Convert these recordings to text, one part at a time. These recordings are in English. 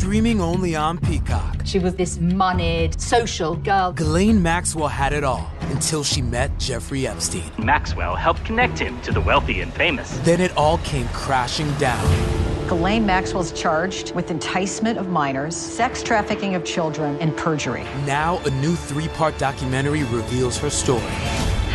Streaming only on Peacock. She was this moneyed, social girl. Ghislaine Maxwell had it all until she met Jeffrey Epstein. Maxwell helped connect him to the wealthy and famous. Then it all came crashing down. Ghislaine Maxwell's charged with enticement of minors, sex trafficking of children, and perjury. Now a new 3-part documentary reveals her story.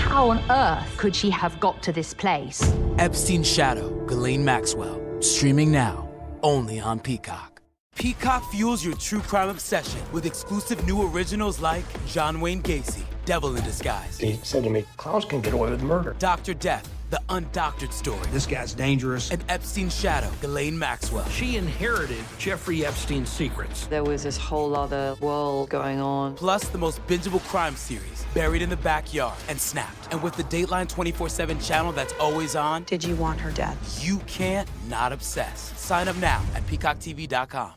How on earth could she have got to this place? Epstein's Shadow, Ghislaine Maxwell. Streaming now, only on Peacock. Peacock fuels your true crime obsession with exclusive new originals like John Wayne Gacy, Devil in Disguise. He said to me, Klaus can get away with murder. Dr. Death, the undoctored story. This guy's dangerous. And Epstein's Shadow, Ghislaine Maxwell. She inherited Jeffrey Epstein's secrets. There was this whole other world going on. Plus the most bingeable crime series, Buried in the Backyard and Snapped. And with the Dateline 24/7 channel that's always on. Did you want her dead? You can't not obsess. Sign up now at peacocktv.com.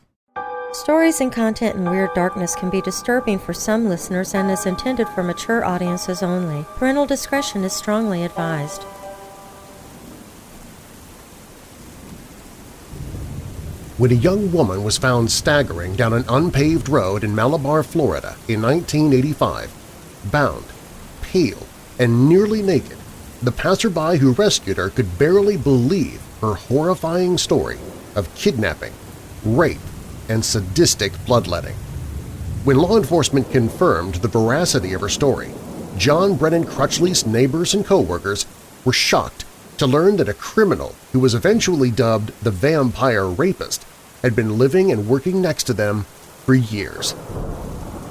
Stories and content in Weird Darkness can be disturbing for some listeners and is intended for mature audiences only. Parental discretion is strongly advised. When a young woman was found staggering down an unpaved road in Malabar, Florida in 1985, bound, pale, and nearly naked, the passerby who rescued her could barely believe her horrifying story of kidnapping, rape, and sadistic bloodletting. When law enforcement confirmed the veracity of her story, John Brennan Crutchley's neighbors and co-workers were shocked to learn that a criminal who was eventually dubbed the Vampire Rapist had been living and working next to them for years.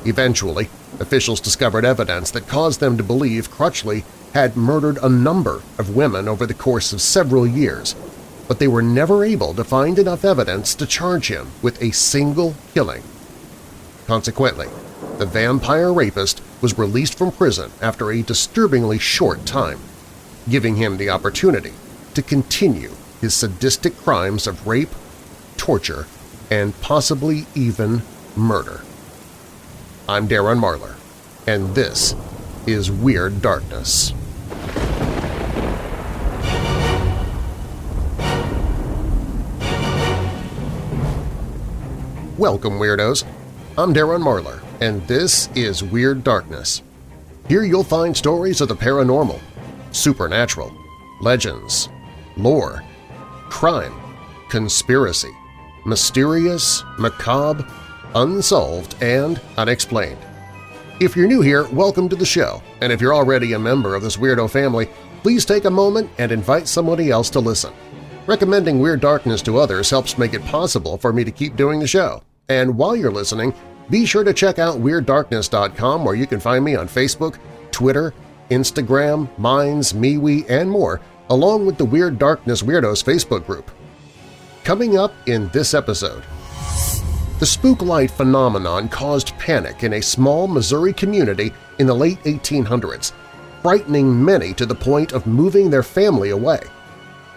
Eventually, officials discovered evidence that caused them to believe Crutchley had murdered a number of women over the course of several years, but they were never able to find enough evidence to charge him with a single killing. Consequently, the Vampire Rapist was released from prison after a disturbingly short time, giving him the opportunity to continue his sadistic crimes of rape, torture, and possibly even murder. I'm Darren Marlar, and this is Weird Darkness. Welcome, Weirdos! I'm Darren Marlar, and this is Weird Darkness. Here you'll find stories of the paranormal, supernatural, legends, lore, crime, conspiracy, mysterious, macabre, unsolved, and unexplained. If you're new here, welcome to the show, and if you're already a member of this weirdo family, please take a moment and invite somebody else to listen. Recommending Weird Darkness to others helps make it possible for me to keep doing the show. And while you're listening, be sure to check out WeirdDarkness.com, where you can find me on Facebook, Twitter, Instagram, Minds, MeWe, and more, along with the Weird Darkness Weirdos Facebook group. Coming up in this episode, the spook light phenomenon caused panic in a small Missouri community in the late 1800s, frightening many to the point of moving their family away.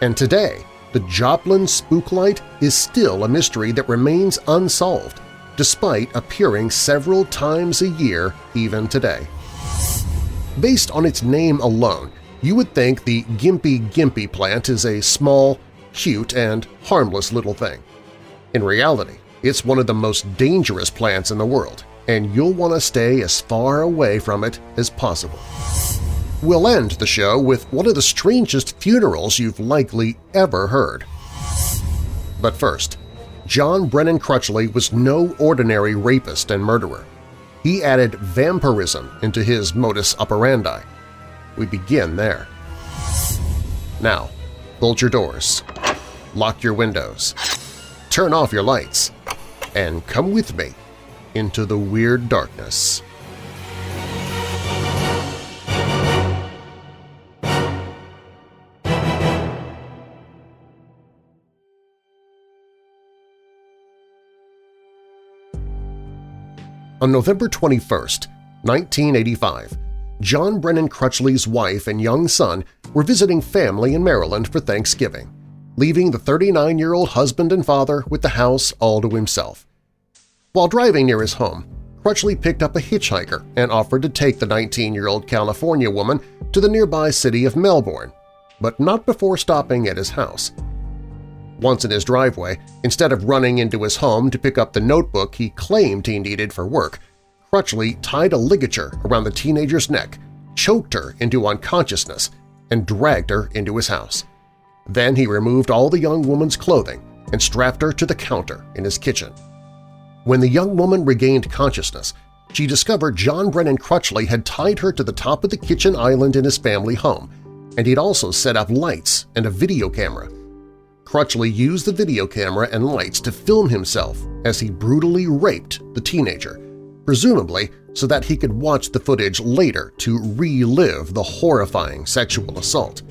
And today, the Joplin spook light is still a mystery that remains unsolved, despite appearing several times a year even today. Based on its name alone, you would think the gimpy plant is a small, cute, and harmless little thing. In reality, it's one of the most dangerous plants in the world, and you'll want to stay as far away from it as possible. We'll end the show with one of the strangest funerals you've likely ever heard. But first, John Brennan Crutchley was no ordinary rapist and murderer. He added vampirism into his modus operandi. We begin there. Now, bolt your doors, lock your windows, turn off your lights, and come with me into the Weird Darkness. On November 21, 1985, John Brennan Crutchley's wife and young son were visiting family in Maryland for Thanksgiving, leaving the 39-year-old husband and father with the house all to himself. While driving near his home, Crutchley picked up a hitchhiker and offered to take the 19-year-old California woman to the nearby city of Melbourne, but not before stopping at his house. Once in his driveway, instead of running into his home to pick up the notebook he claimed he needed for work, Crutchley tied a ligature around the teenager's neck, choked her into unconsciousness, and dragged her into his house. Then he removed all the young woman's clothing and strapped her to the counter in his kitchen. When the young woman regained consciousness, she discovered John Brennan Crutchley had tied her to the top of the kitchen island in his family home, and he'd also set up lights and a video camera. Crutchley used the video camera and lights to film himself as he brutally raped the teenager, presumably so that he could watch the footage later to relive the horrifying sexual assault.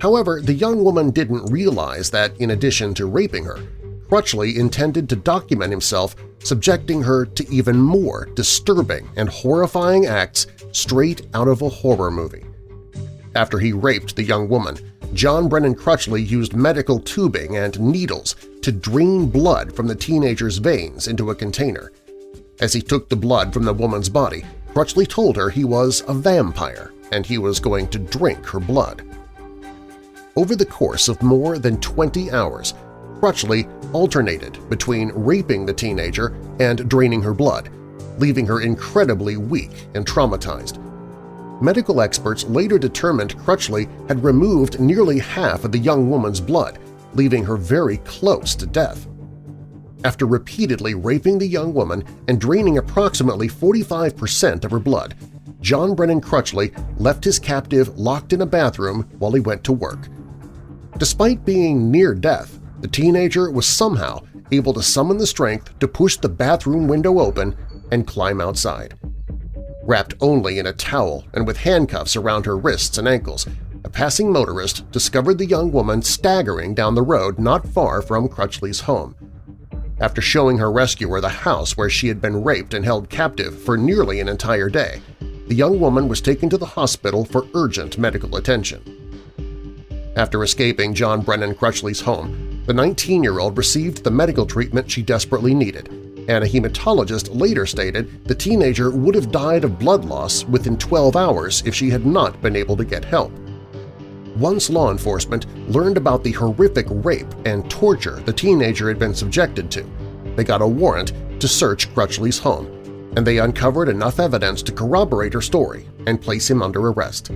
However, the young woman didn't realize that in addition to raping her, Crutchley intended to document himself subjecting her to even more disturbing and horrifying acts straight out of a horror movie. After he raped the young woman, John Brennan Crutchley used medical tubing and needles to drain blood from the teenager's veins into a container. As he took the blood from the woman's body, Crutchley told her he was a vampire and he was going to drink her blood. Over the course of more than 20 hours, Crutchley alternated between raping the teenager and draining her blood, leaving her incredibly weak and traumatized. Medical experts later determined Crutchley had removed nearly half of the young woman's blood, leaving her very close to death. After repeatedly raping the young woman and draining approximately 45% of her blood, John Brennan Crutchley left his captive locked in a bathroom while he went to work. Despite being near death, the teenager was somehow able to summon the strength to push the bathroom window open and climb outside. Wrapped only in a towel and with handcuffs around her wrists and ankles, a passing motorist discovered the young woman staggering down the road not far from Crutchley's home. After showing her rescuer the house where she had been raped and held captive for nearly an entire day, the young woman was taken to the hospital for urgent medical attention. After escaping John Brennan Crutchley's home, the 19-year-old received the medical treatment she desperately needed, and a hematologist later stated the teenager would have died of blood loss within 12 hours if she had not been able to get help. Once law enforcement learned about the horrific rape and torture the teenager had been subjected to, they got a warrant to search Crutchley's home, and they uncovered enough evidence to corroborate her story and place him under arrest.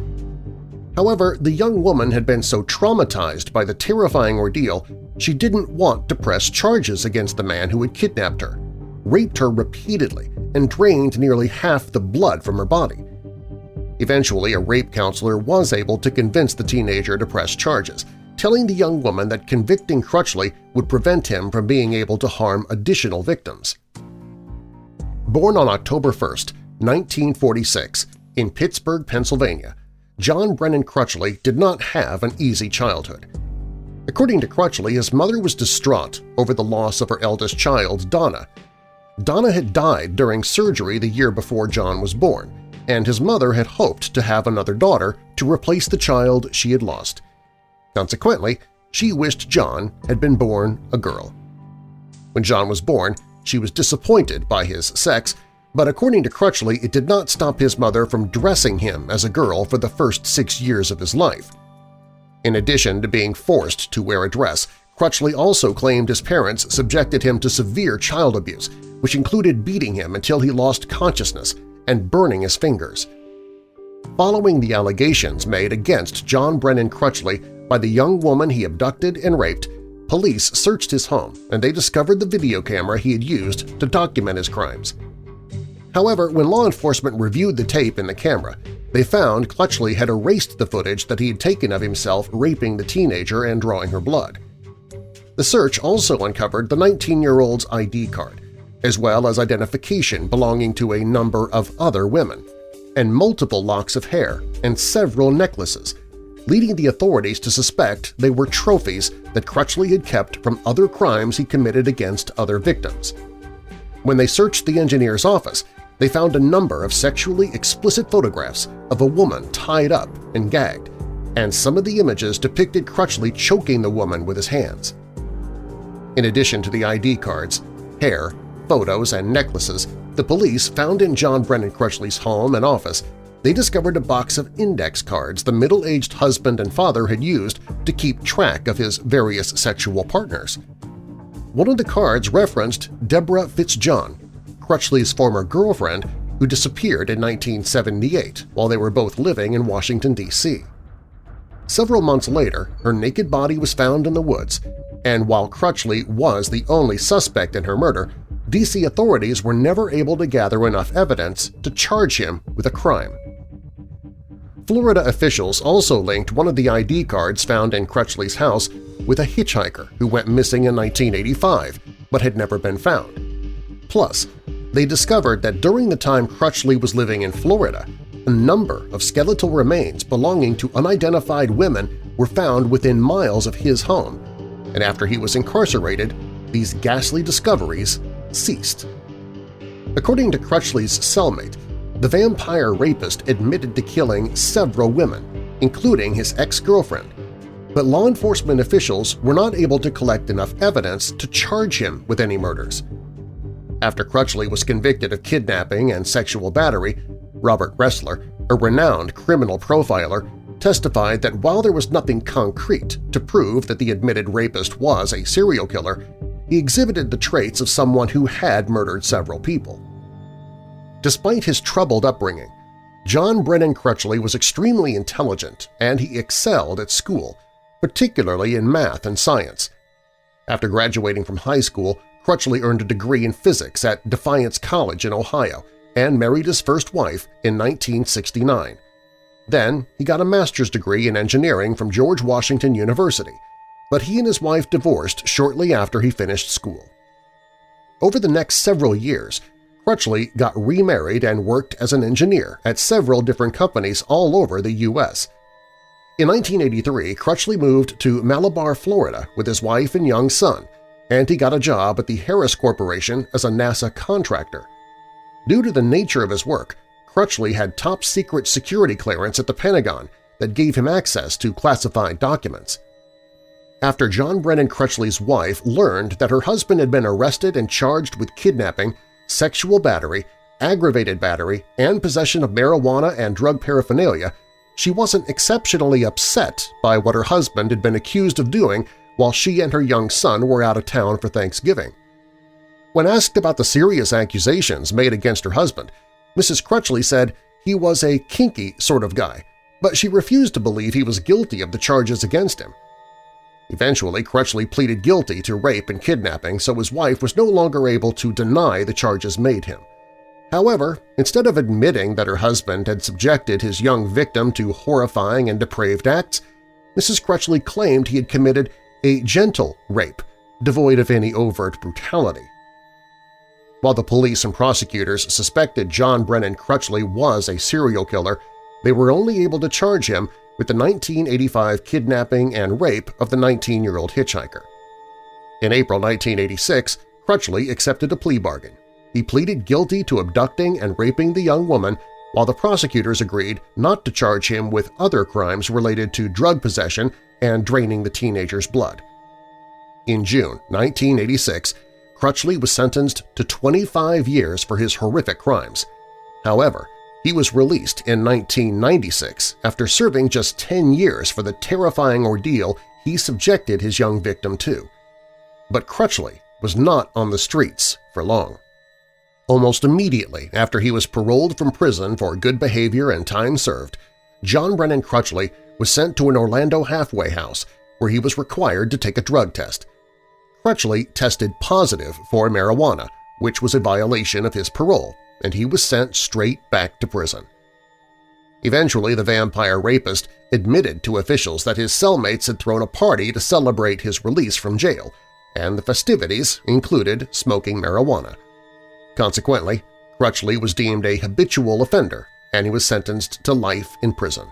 However, the young woman had been so traumatized by the terrifying ordeal she didn't want to press charges against the man who had kidnapped her, raped her repeatedly, and drained nearly half the blood from her body. Eventually, a rape counselor was able to convince the teenager to press charges, telling the young woman that convicting Crutchley would prevent him from being able to harm additional victims. Born on October 1, 1946, in Pittsburgh, Pennsylvania, John Brennan Crutchley did not have an easy childhood. According to Crutchley, his mother was distraught over the loss of her eldest child, Donna. Donna had died during surgery the year before John was born, and his mother had hoped to have another daughter to replace the child she had lost. Consequently, she wished John had been born a girl. When John was born, she was disappointed by his sex, but according to Crutchley, it did not stop his mother from dressing him as a girl for the first 6 years of his life. In addition to being forced to wear a dress, Crutchley also claimed his parents subjected him to severe child abuse, which included beating him until he lost consciousness and burning his fingers. Following the allegations made against John Brennan Crutchley by the young woman he abducted and raped, police searched his home and they discovered the video camera he had used to document his crimes. However, when law enforcement reviewed the tape in the camera, they found Crutchley had erased the footage that he had taken of himself raping the teenager and drawing her blood. The search also uncovered the 19-year-old's ID card, as well as identification belonging to a number of other women, and multiple locks of hair and several necklaces, leading the authorities to suspect they were trophies that Crutchley had kept from other crimes he committed against other victims. When they searched the engineer's office, they found a number of sexually explicit photographs of a woman tied up and gagged, and some of the images depicted Crutchley choking the woman with his hands. In addition to the ID cards, hair, photos, and necklaces, the police found in John Brennan Crutchley's home and office they discovered a box of index cards the middle-aged husband and father had used to keep track of his various sexual partners. One of the cards referenced Deborah Fitzjohn, Crutchley's former girlfriend, who disappeared in 1978 while they were both living in Washington, D.C. Several months later, her naked body was found in the woods, and while Crutchley was the only suspect in her murder, D.C. authorities were never able to gather enough evidence to charge him with a crime. Florida officials also linked one of the ID cards found in Crutchley's house with a hitchhiker who went missing in 1985 but had never been found. Plus, they discovered that during the time Crutchley was living in Florida, a number of skeletal remains belonging to unidentified women were found within miles of his home, and after he was incarcerated, these ghastly discoveries ceased. According to Crutchley's cellmate, the vampire rapist admitted to killing several women, including his ex-girlfriend, but law enforcement officials were not able to collect enough evidence to charge him with any murders. After Crutchley was convicted of kidnapping and sexual battery, Robert Ressler, a renowned criminal profiler, testified that while there was nothing concrete to prove that the admitted rapist was a serial killer, he exhibited the traits of someone who had murdered several people. Despite his troubled upbringing, John Brennan Crutchley was extremely intelligent and he excelled at school, particularly in math and science. After graduating from high school, Crutchley earned a degree in physics at Defiance College in Ohio and married his first wife in 1969. Then he got a master's degree in engineering from George Washington University, but he and his wife divorced shortly after he finished school. Over the next several years, Crutchley got remarried and worked as an engineer at several different companies all over the U.S. In 1983, Crutchley moved to Malabar, Florida with his wife and young son, and he got a job at the Harris Corporation as a NASA contractor. Due to the nature of his work, Crutchley had top-secret security clearance at the Pentagon that gave him access to classified documents. After John Brennan Crutchley's wife learned that her husband had been arrested and charged with kidnapping, sexual battery, aggravated battery, and possession of marijuana and drug paraphernalia, she wasn't exceptionally upset by what her husband had been accused of doing while she and her young son were out of town for Thanksgiving. When asked about the serious accusations made against her husband, Mrs. Crutchley said he was a kinky sort of guy, but she refused to believe he was guilty of the charges against him. Eventually, Crutchley pleaded guilty to rape and kidnapping, so his wife was no longer able to deny the charges made him. However, instead of admitting that her husband had subjected his young victim to horrifying and depraved acts, Mrs. Crutchley claimed he had committed a gentle rape, devoid of any overt brutality. While the police and prosecutors suspected John Brennan Crutchley was a serial killer, they were only able to charge him with the 1985 kidnapping and rape of the 19-year-old hitchhiker. In April 1986, Crutchley accepted a plea bargain. He pleaded guilty to abducting and raping the young woman, while the prosecutors agreed not to charge him with other crimes related to drug possession and draining the teenager's blood. In June 1986, Crutchley was sentenced to 25 years for his horrific crimes. However, he was released in 1996 after serving just 10 years for the terrifying ordeal he subjected his young victim to. But Crutchley was not on the streets for long. Almost immediately after he was paroled from prison for good behavior and time served, John Brennan Crutchley was sent to an Orlando halfway house where he was required to take a drug test. Crutchley tested positive for marijuana, which was a violation of his parole, and he was sent straight back to prison. Eventually, the vampire rapist admitted to officials that his cellmates had thrown a party to celebrate his release from jail, and the festivities included smoking marijuana. Consequently, Crutchley was deemed a habitual offender, and he was sentenced to life in prison.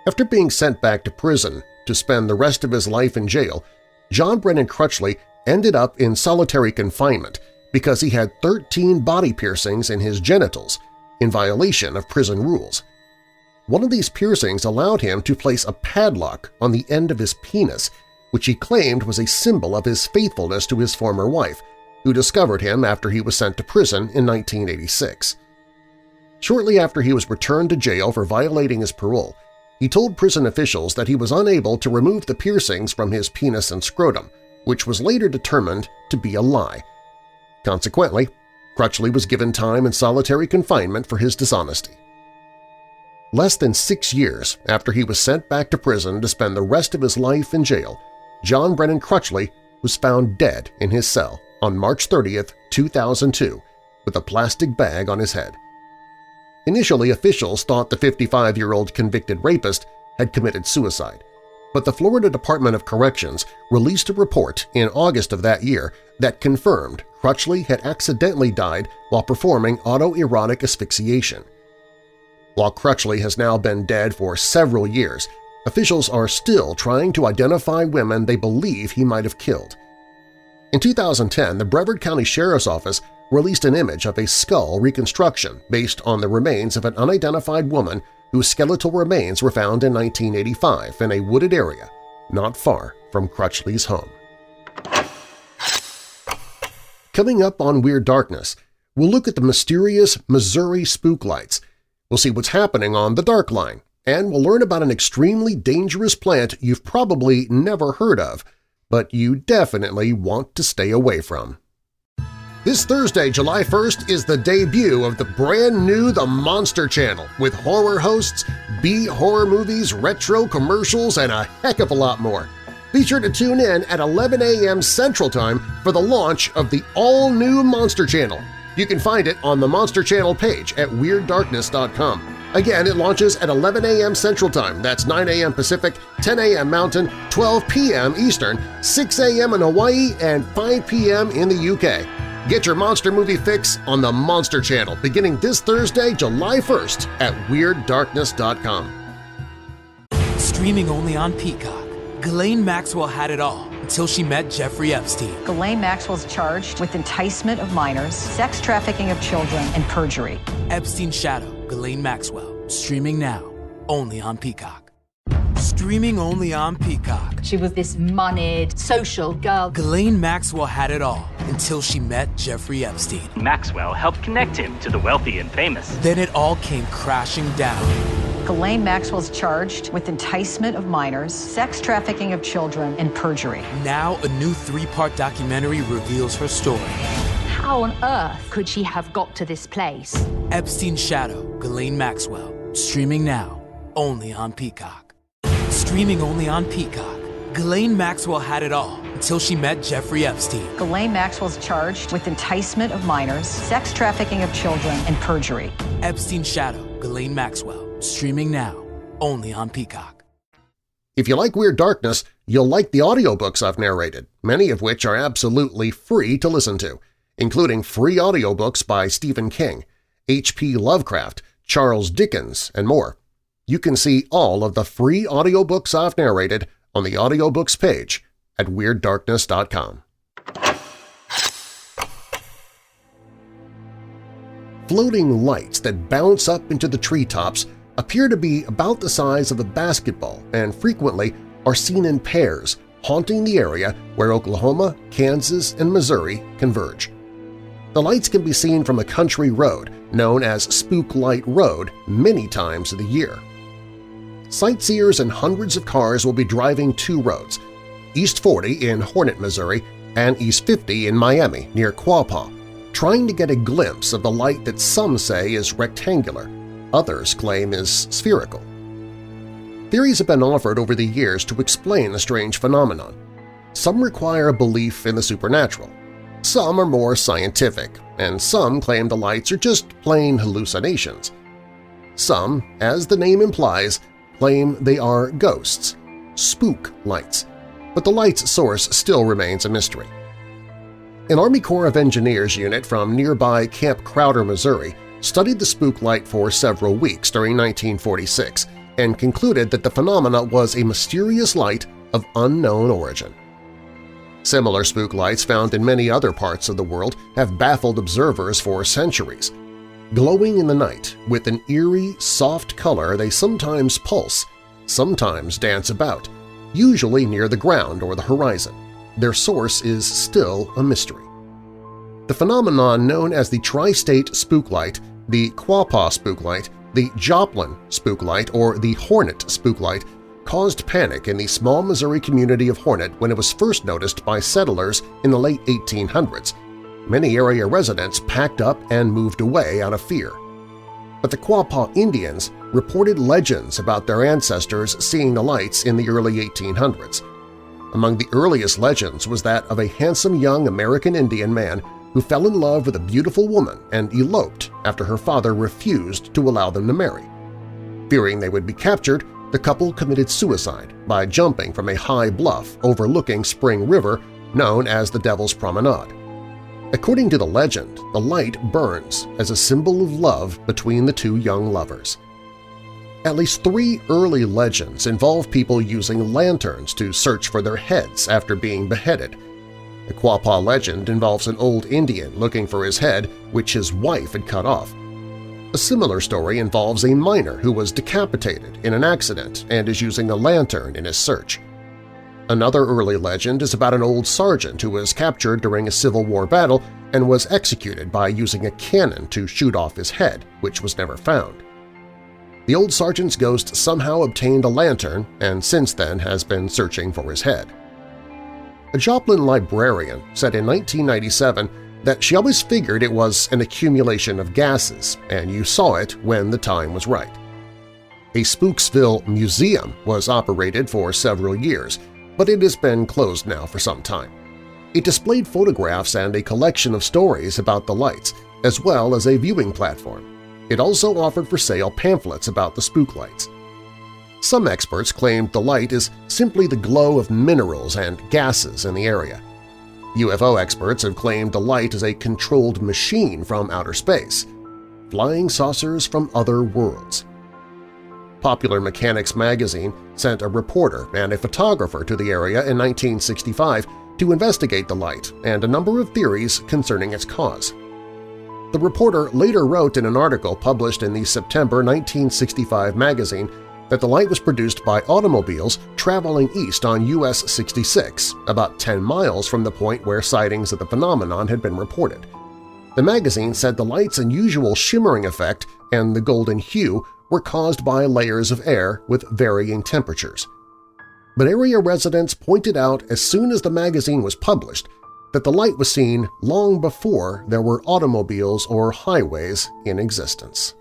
After being sent back to prison to spend the rest of his life in jail, John Brennan Crutchley ended up in solitary confinement because he had 13 body piercings in his genitals, in violation of prison rules. One of these piercings allowed him to place a padlock on the end of his penis, which he claimed was a symbol of his faithfulness to his former wife, who discovered him after he was sent to prison in 1986. Shortly after he was returned to jail for violating his parole, he told prison officials that he was unable to remove the piercings from his penis and scrotum, which was later determined to be a lie. Consequently, Crutchley was given time in solitary confinement for his dishonesty. Less than 6 years after he was sent back to prison to spend the rest of his life in jail, John Brennan Crutchley was found dead in his cell on March 30, 2002, with a plastic bag on his head. Initially, officials thought the 55-year-old convicted rapist had committed suicide, but the Florida Department of Corrections released a report in August of that year that confirmed Crutchley had accidentally died while performing autoerotic asphyxiation. While Crutchley has now been dead for several years, officials are still trying to identify women they believe he might have killed. In 2010, the Brevard County Sheriff's Office released an image of a skull reconstruction based on the remains of an unidentified woman whose skeletal remains were found in 1985 in a wooded area not far from Crutchley's home. Coming up on Weird Darkness, we'll look at the mysterious Missouri spook lights. We'll see what's happening on the Dark Line, and we'll learn about an extremely dangerous plant you've probably never heard of, but you definitely want to stay away from. This Thursday, July 1st, is the debut of the brand new The Monster Channel with horror hosts, B-horror movies, retro commercials, and a heck of a lot more. Be sure to tune in at 11 a.m. Central Time for the launch of the all-new Monster Channel. You can find it on the Monster Channel page at WeirdDarkness.com. Again, it launches at 11 a.m. Central Time, that's 9 a.m. Pacific, 10 a.m. Mountain, 12 p.m. Eastern, 6 a.m. in Hawaii, and 5 p.m. in the UK. Get your monster movie fix on the Monster Channel beginning this Thursday, July 1st at WeirdDarkness.com. Streaming only on Peacock, Ghislaine Maxwell had it all until she met Jeffrey Epstein. Ghislaine Maxwell's charged with enticement of minors, sex trafficking of children, and perjury. Epstein's Shadow, Ghislaine Maxwell, streaming now, only on Peacock. Streaming only on Peacock. She was this moneyed, social girl. Ghislaine Maxwell had it all until she met Jeffrey Epstein. Maxwell helped connect him to the wealthy and famous. Then it all came crashing down. Ghislaine Maxwell's charged with enticement of minors, sex trafficking of children, and perjury. Now a new 3-part documentary reveals her story. How on earth could she have got to this place? Epstein's Shadow, Ghislaine Maxwell, streaming now, only on Peacock. Streaming only on Peacock, Ghislaine Maxwell had it all until she met Jeffrey Epstein. Ghislaine Maxwell's charged with enticement of minors, sex trafficking of children, and perjury. Epstein's Shadow, Ghislaine Maxwell, streaming now, only on Peacock. If you like Weird Darkness, you'll like the audiobooks I've narrated, many of which are absolutely free to listen to, including free audiobooks by Stephen King, H.P. Lovecraft, Charles Dickens, and more. You can see all of the free audiobooks I've narrated on the audiobooks page at WeirdDarkness.com. Floating lights that bounce up into the treetops appear to be about the size of a basketball and frequently are seen in pairs, haunting the area where Oklahoma, Kansas, and Missouri converge. The lights can be seen from a country road known as Spook Light Road many times of the year. Sightseers and hundreds of cars will be driving two roads, East 40 in Hornet, Missouri, and East 50 in Miami near Quapaw, trying to get a glimpse of the light that some say is rectangular, others claim is spherical. Theories have been offered over the years to explain the strange phenomenon. Some require a belief in the supernatural, some are more scientific, and some claim the lights are just plain hallucinations. Some, as the name implies, claim they are ghosts, spook lights, but the light's source still remains a mystery. An Army Corps of Engineers unit from nearby Camp Crowder, Missouri, studied the spook light for several weeks during 1946 and concluded that the phenomena was a mysterious light of unknown origin. Similar spook lights found in many other parts of the world have baffled observers for centuries. Glowing in the night, with an eerie, soft color, they sometimes pulse, sometimes dance about, usually near the ground or the horizon. Their source is still a mystery. The phenomenon known as the tri-state spook light The Quapaw spooklight, the Joplin spooklight, or the Hornet spooklight caused panic in the small Missouri community of Hornet when it was first noticed by settlers in the late 1800s. Many area residents packed up and moved away out of fear. But the Quapaw Indians reported legends about their ancestors seeing the lights in the early 1800s. Among the earliest legends was that of a handsome young American Indian man who fell in love with a beautiful woman and eloped after her father refused to allow them to marry. Fearing they would be captured, the couple committed suicide by jumping from a high bluff overlooking Spring River known as the Devil's Promenade. According to the legend, the light burns as a symbol of love between the two young lovers. At least 3 early legends involve people using lanterns to search for their heads after being beheaded. The Quapaw legend involves an old Indian looking for his head, which his wife had cut off. A similar story involves a miner who was decapitated in an accident and is using a lantern in his search. Another early legend is about an old sergeant who was captured during a Civil War battle and was executed by using a cannon to shoot off his head, which was never found. The old sergeant's ghost somehow obtained a lantern and since then has been searching for his head. A Joplin librarian said in 1997 that she always figured it was an accumulation of gases and you saw it when the time was right. A Spooksville museum was operated for several years, but it has been closed now for some time. It displayed photographs and a collection of stories about the lights, as well as a viewing platform. It also offered for sale pamphlets about the spook lights. Some experts claimed the light is simply the glow of minerals and gases in the area. UFO experts have claimed the light is a controlled machine from outer space, flying saucers from other worlds. Popular Mechanics magazine sent a reporter and a photographer to the area in 1965 to investigate the light and a number of theories concerning its cause. The reporter later wrote in an article published in the September 1965 magazine that the light was produced by automobiles traveling east on US 66, about 10 miles from the point where sightings of the phenomenon had been reported. The magazine said the light's unusual shimmering effect and the golden hue were caused by layers of air with varying temperatures. But area residents pointed out as soon as the magazine was published that the light was seen long before there were automobiles or highways in existence.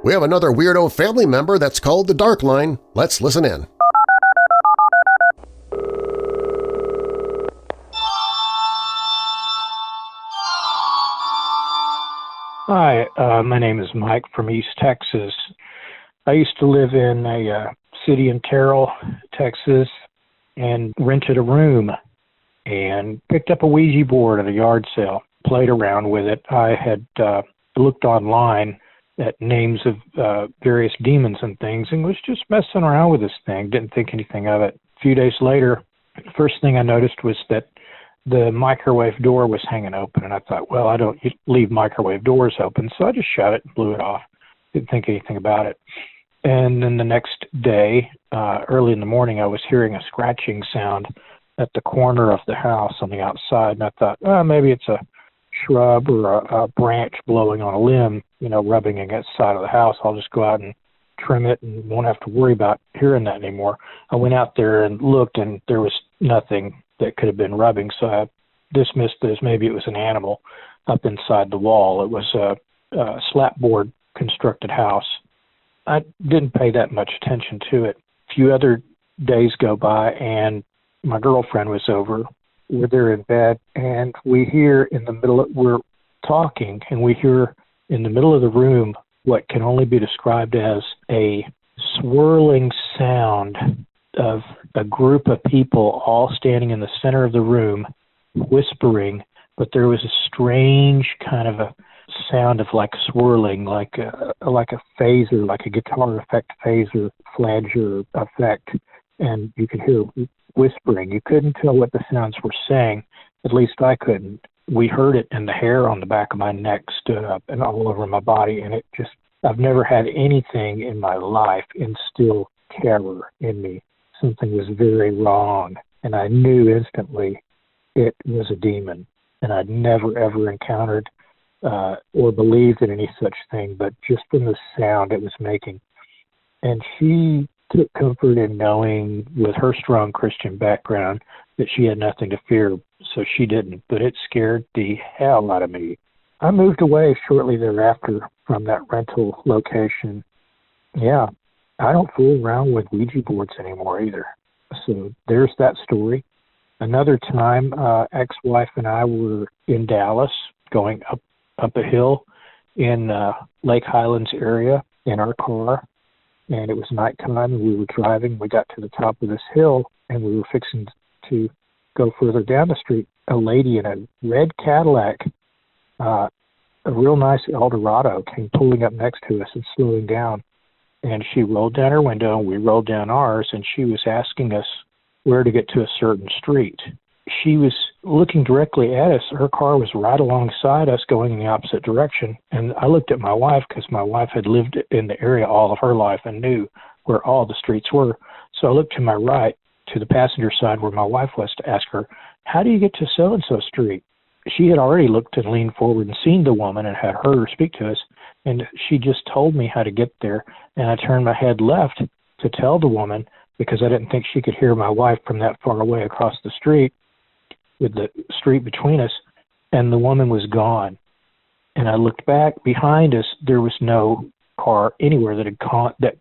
We have another weirdo family member that's called the Dark Line. Let's listen in. Hi, my name is Mike from East Texas. I used to live in a city in Terrell, Texas, and rented a room and picked up a Ouija board at a yard sale, played around with it. I had looked online at names of various demons and things and was just messing around with this thing, didn't think anything of it. A few days later, the first thing I noticed was that the microwave door was hanging open, and I thought, well, I don't leave microwave doors open, so I just shut it and blew it off. Didn't think anything about it. And then the next day, early in the morning, I was hearing a scratching sound at the corner of the house on the outside, and I thought, maybe it's a shrub or a branch blowing on a limb, rubbing against the side of the house. I'll just go out and trim it and won't have to worry about hearing that anymore. I went out there and looked, and there was nothing that could have been rubbing, so I dismissed this. Maybe it was an animal up inside the wall. It was a slapboard constructed house. I didn't pay that much attention to it. A few other days go by, and my girlfriend was over. We're there in bed, and we hear we're talking, and we hear in the middle of the room what can only be described as a swirling sound of a group of people all standing in the center of the room, whispering, but there was a strange kind of a sound of like swirling, like a phaser, like a guitar effect phaser, flanger effect, and you could hear whispering. You couldn't tell what the sounds were saying, at least I couldn't. We heard it, and the hair on the back of my neck stood up and all over my body, and I've never had anything in my life instill terror in me. Something was very wrong, and I knew instantly it was a demon, and I'd never, ever encountered or believed in any such thing, but just from the sound it was making. And she took comfort in knowing, with her strong Christian background, that she had nothing to fear, so she didn't, but it scared the hell out of me. I moved away shortly thereafter from that rental location. Yeah, I don't fool around with Ouija boards anymore either. So there's that story. Another time, ex-wife and I were in Dallas going up a hill in Lake Highlands area in our car, and it was nighttime, and we were driving. We got to the top of this hill, and we were fixing to go further down the street. A lady in a red Cadillac, a real nice Eldorado, came pulling up next to us and slowing down. And she rolled down her window, and we rolled down ours, and she was asking us where to get to a certain street. She was looking directly at us. Her car was right alongside us going in the opposite direction. And I looked at my wife because my wife had lived in the area all of her life and knew where all the streets were. So I looked to my right to the passenger side where my wife was to ask her, how do you get to so-and-so street? She had already looked and leaned forward and seen the woman and had heard her speak to us. And she just told me how to get there. And I turned my head left to tell the woman because I didn't think she could hear my wife from that far away across the street with the street between us. And the woman was gone. And I looked back behind us. There was no car anywhere that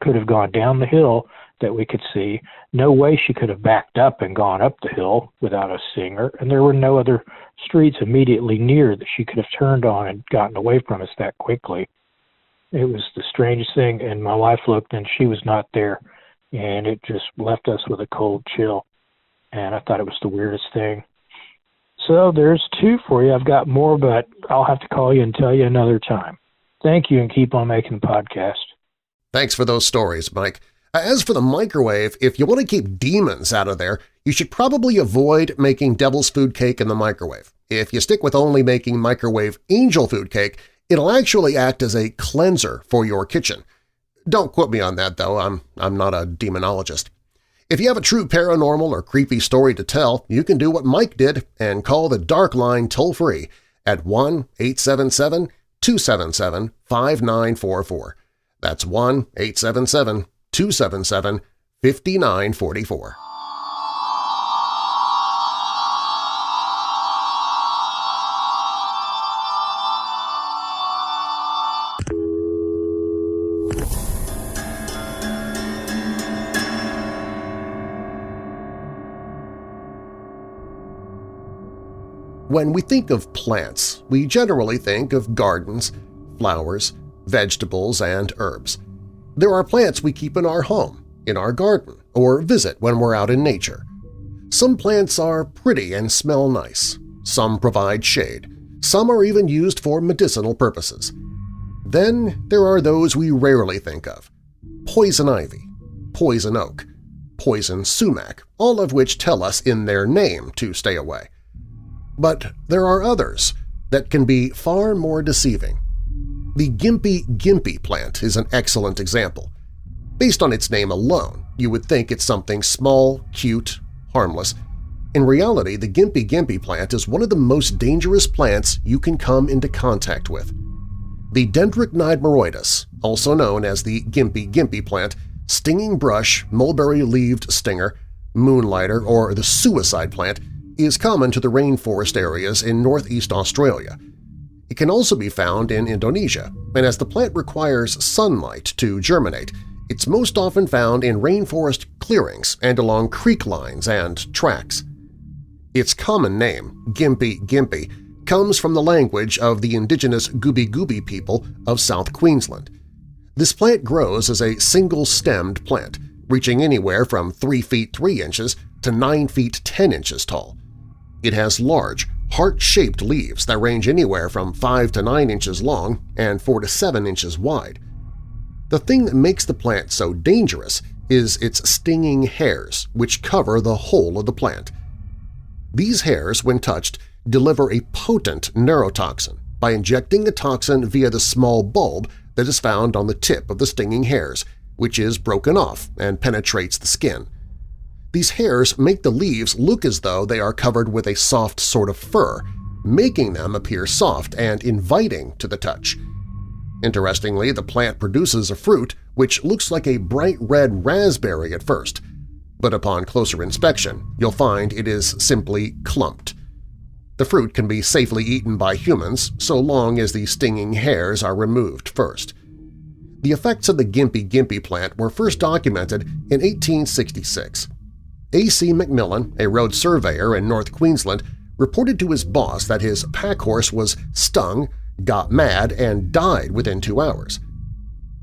could have gone down the hill that we could see. No way she could have backed up and gone up the hill without us seeing her. And there were no other streets immediately near that she could have turned on and gotten away from us that quickly. It was the strangest thing, and my wife looked, and she was not there, and it just left us with a cold chill, and I thought it was the weirdest thing. So there's two for you. I've got more, but I'll have to call you and tell you another time. Thank you, and keep on making the podcast. Thanks for those stories, Mike. As for the microwave, if you want to keep demons out of there, you should probably avoid making devil's food cake in the microwave. If you stick with only making microwave angel food cake, it'll actually act as a cleanser for your kitchen. Don't quote me on that, though. I'm not a demonologist. If you have a true paranormal or creepy story to tell, you can do what Mike did and call the Dark Line toll-free at 1-877-277-5944. That's 1-877-277-5944. When we think of plants, we generally think of gardens, flowers, vegetables, and herbs. There are plants we keep in our home, in our garden, or visit when we're out in nature. Some plants are pretty and smell nice. Some provide shade. Some are even used for medicinal purposes. Then there are those we rarely think of. Poison ivy, poison oak, poison sumac, all of which tell us in their name to stay away. But there are others that can be far more deceiving. The gimpy plant is an excellent example. Based on its name alone, you would think it's something small, cute, harmless. In reality, the gimpy plant is one of the most dangerous plants you can come into contact with. The Dendrochnide moroidus, also known as the gimpy plant, stinging brush, mulberry-leaved stinger, moonlighter, or the suicide plant, is common to the rainforest areas in northeast Australia. It can also be found in Indonesia, and as the plant requires sunlight to germinate, it's most often found in rainforest clearings and along creek lines and tracks. Its common name, gimpy, comes from the language of the indigenous Gubi people of South Queensland. This plant grows as a single-stemmed plant, reaching anywhere from 3 feet 3 inches to 9 feet 10 inches tall. It has large, heart-shaped leaves that range anywhere from 5 to 9 inches long and 4 to 7 inches wide. The thing that makes the plant so dangerous is its stinging hairs, which cover the whole of the plant. These hairs, when touched, deliver a potent neurotoxin by injecting the toxin via the small bulb that is found on the tip of the stinging hairs, which is broken off and penetrates the skin. These hairs make the leaves look as though they are covered with a soft sort of fur, making them appear soft and inviting to the touch. Interestingly, the plant produces a fruit which looks like a bright red raspberry at first, but upon closer inspection you'll find it is simply clumped. The fruit can be safely eaten by humans so long as the stinging hairs are removed first. The effects of the Gimpy Gimpy plant were first documented in 1866. A.C. Macmillan, a road surveyor in North Queensland, reported to his boss that his pack horse was stung, got mad, and died within 2 hours.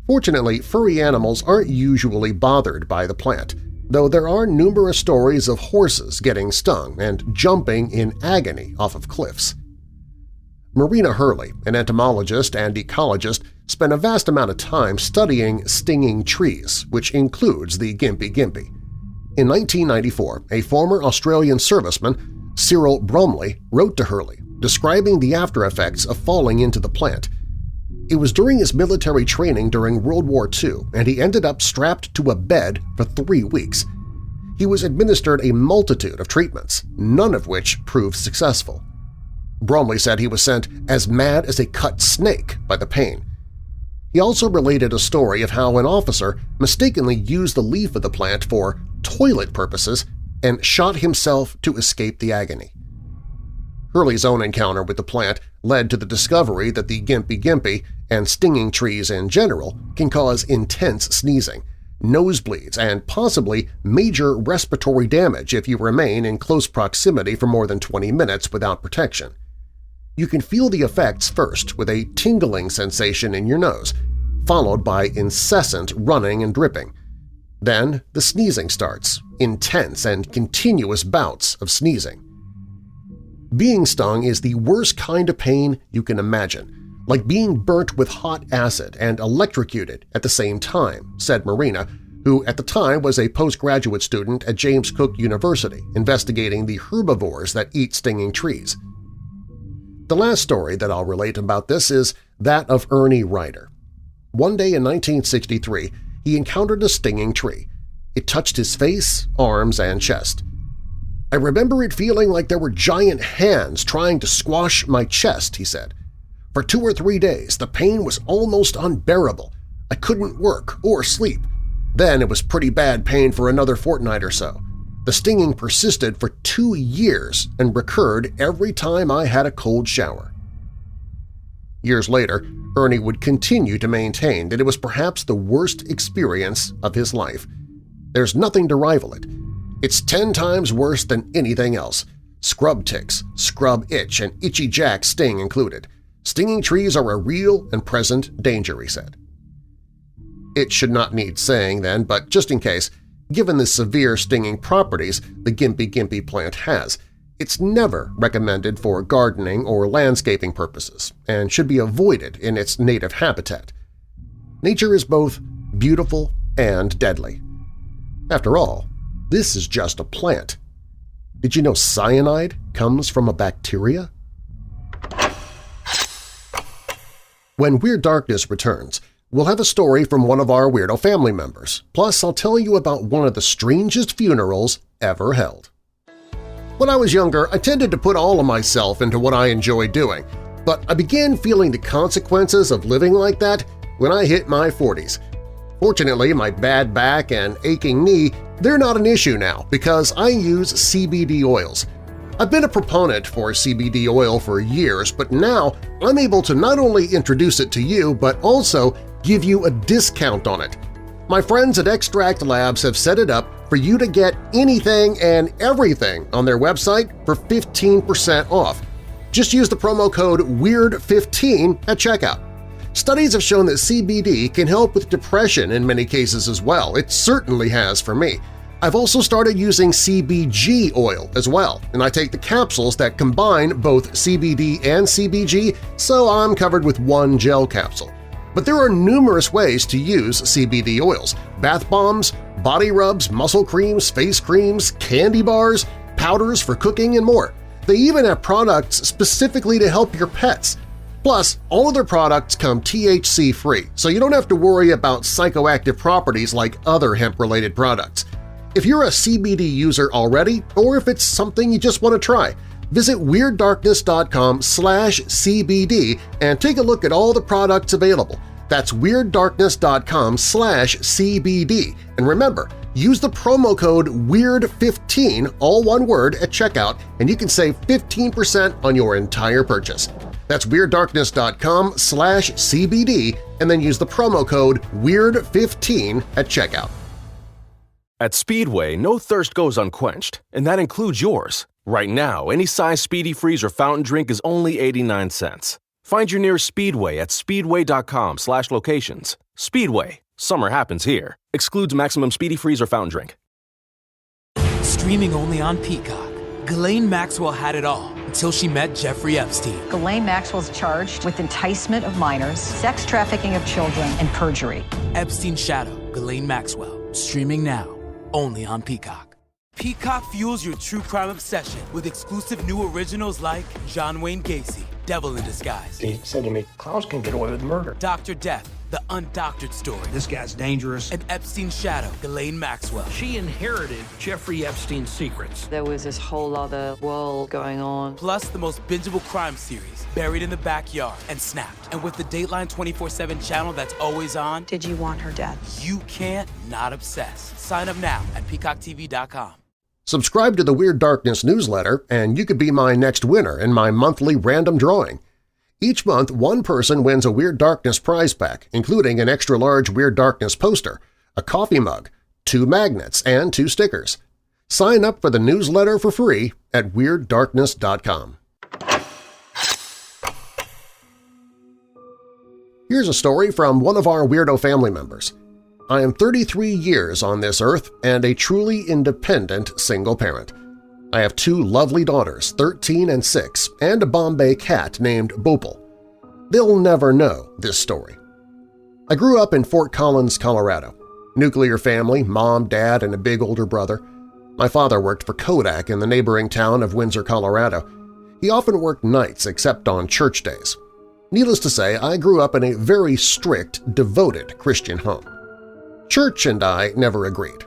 Fortunately, furry animals aren't usually bothered by the plant, though there are numerous stories of horses getting stung and jumping in agony off of cliffs. Marina Hurley, an entomologist and ecologist, spent a vast amount of time studying stinging trees, which includes the Gimpy Gimpy. In 1994, a former Australian serviceman, Cyril Bromley, wrote to Hurley, describing the after-effects of falling into the plant. It was during his military training during World War II, and he ended up strapped to a bed for 3 weeks. He was administered a multitude of treatments, none of which proved successful. Bromley said he was sent as mad as a cut snake by the pain. He also related a story of how an officer mistakenly used the leaf of the plant for toilet purposes and shot himself to escape the agony. Hurley's own encounter with the plant led to the discovery that the Gimpy Gimpy and stinging trees in general can cause intense sneezing, nosebleeds, and possibly major respiratory damage if you remain in close proximity for more than 20 minutes without protection. You can feel the effects first with a tingling sensation in your nose, followed by incessant running and dripping. Then the sneezing starts, intense and continuous bouts of sneezing. Being stung is the worst kind of pain you can imagine, like being burnt with hot acid and electrocuted at the same time, said Marina, who at the time was a postgraduate student at James Cook University investigating the herbivores that eat stinging trees. The last story that I'll relate about this is that of Ernie Ryder. One day in 1963, he encountered a stinging tree. It touched his face, arms, and chest. "I remember it feeling like there were giant hands trying to squash my chest," he said. "For 2 or 3 days, the pain was almost unbearable. I couldn't work or sleep. Then it was pretty bad pain for another fortnight or so. The stinging persisted for 2 years and recurred every time I had a cold shower." Years later, Ernie would continue to maintain that it was perhaps the worst experience of his life. There's nothing to rival it. It's 10 times worse than anything else. Scrub ticks, scrub itch, and itchy jack sting included. Stinging trees are a real and present danger, he said. It should not need saying then, but just in case, given the severe stinging properties the Gimpy Gimpy plant has, it's never recommended for gardening or landscaping purposes and should be avoided in its native habitat. Nature is both beautiful and deadly. After all, this is just a plant. Did you know cyanide comes from a bacteria? When Weird Darkness returns, we'll have a story from one of our Weirdo family members. Plus, I'll tell you about one of the strangest funerals ever held. When I was younger, I tended to put all of myself into what I enjoyed doing, but I began feeling the consequences of living like that when I hit my 40s. Fortunately, my bad back and aching knee, they're not an issue now because I use CBD oils. I've been a proponent for CBD oil for years, but now I'm able to not only introduce it to you but also give you a discount on it. My friends at Extract Labs have set it up for you to get anything and everything on their website for 15% off. Just use the promo code WEIRD15 at checkout. Studies have shown that CBD can help with depression in many cases as well. It certainly has for me. I've also started using CBG oil as well, and I take the capsules that combine both CBD and CBG, so I'm covered with one gel capsule. But there are numerous ways to use CBD oils – bath bombs, body rubs, muscle creams, face creams, candy bars, powders for cooking, and more. They even have products specifically to help your pets. Plus, all of their products come THC-free, so you don't have to worry about psychoactive properties like other hemp-related products. If you're a CBD user already, or if it's something you just want to try, visit WeirdDarkness.com/CBD and take a look at all the products available. That's WeirdDarkness.com/CBD. And remember, use the promo code WEIRD15, all one word, at checkout, and you can save 15% on your entire purchase. That's WeirdDarkness.com/CBD, and then use the promo code WEIRD15 at checkout. At Speedway, no thirst goes unquenched, and that includes yours. Right now, any size Speedy Freeze or fountain drink is only 89 cents. Find your nearest Speedway at speedway.com/locations. Speedway. Summer happens here. Excludes maximum Speedy Freeze or fountain drink. Streaming only on Peacock. Ghislaine Maxwell had it all until she met Jeffrey Epstein. Ghislaine Maxwell's charged with enticement of minors, sex trafficking of children, and perjury. Epstein's Shadow, Ghislaine Maxwell. Streaming now, only on Peacock. Peacock fuels your true crime obsession with exclusive new originals like John Wayne Gacy, Devil in Disguise. He said to me, clowns can get away with murder. Dr. Death, the undoctored story. This guy's dangerous. And Epstein's Shadow, Ghislaine Maxwell. She inherited Jeffrey Epstein's secrets. There was this whole other world going on. Plus the most bingeable crime series, Buried in the Backyard and Snapped. And with the Dateline 24/7 channel that's always on. Did you want her dead? You can't not obsess. Sign up now at peacocktv.com. Subscribe to the Weird Darkness newsletter, and you could be my next winner in my monthly random drawing. Each month, one person wins a Weird Darkness prize pack, including an extra-large Weird Darkness poster, a coffee mug, 2 magnets, and 2 stickers. Sign up for the newsletter for free at WeirdDarkness.com. Here's a story from one of our weirdo family members. I am 33 years on this earth and a truly independent single parent. I have 2 lovely daughters, 13 and 6, and a Bombay cat named Bopal. They'll never know this story. I grew up in Fort Collins, Colorado. Nuclear family, mom, dad, and a big older brother. My father worked for Kodak in the neighboring town of Windsor, Colorado. He often worked nights except on church days. Needless to say, I grew up in a very strict, devoted Christian home. Church and I never agreed.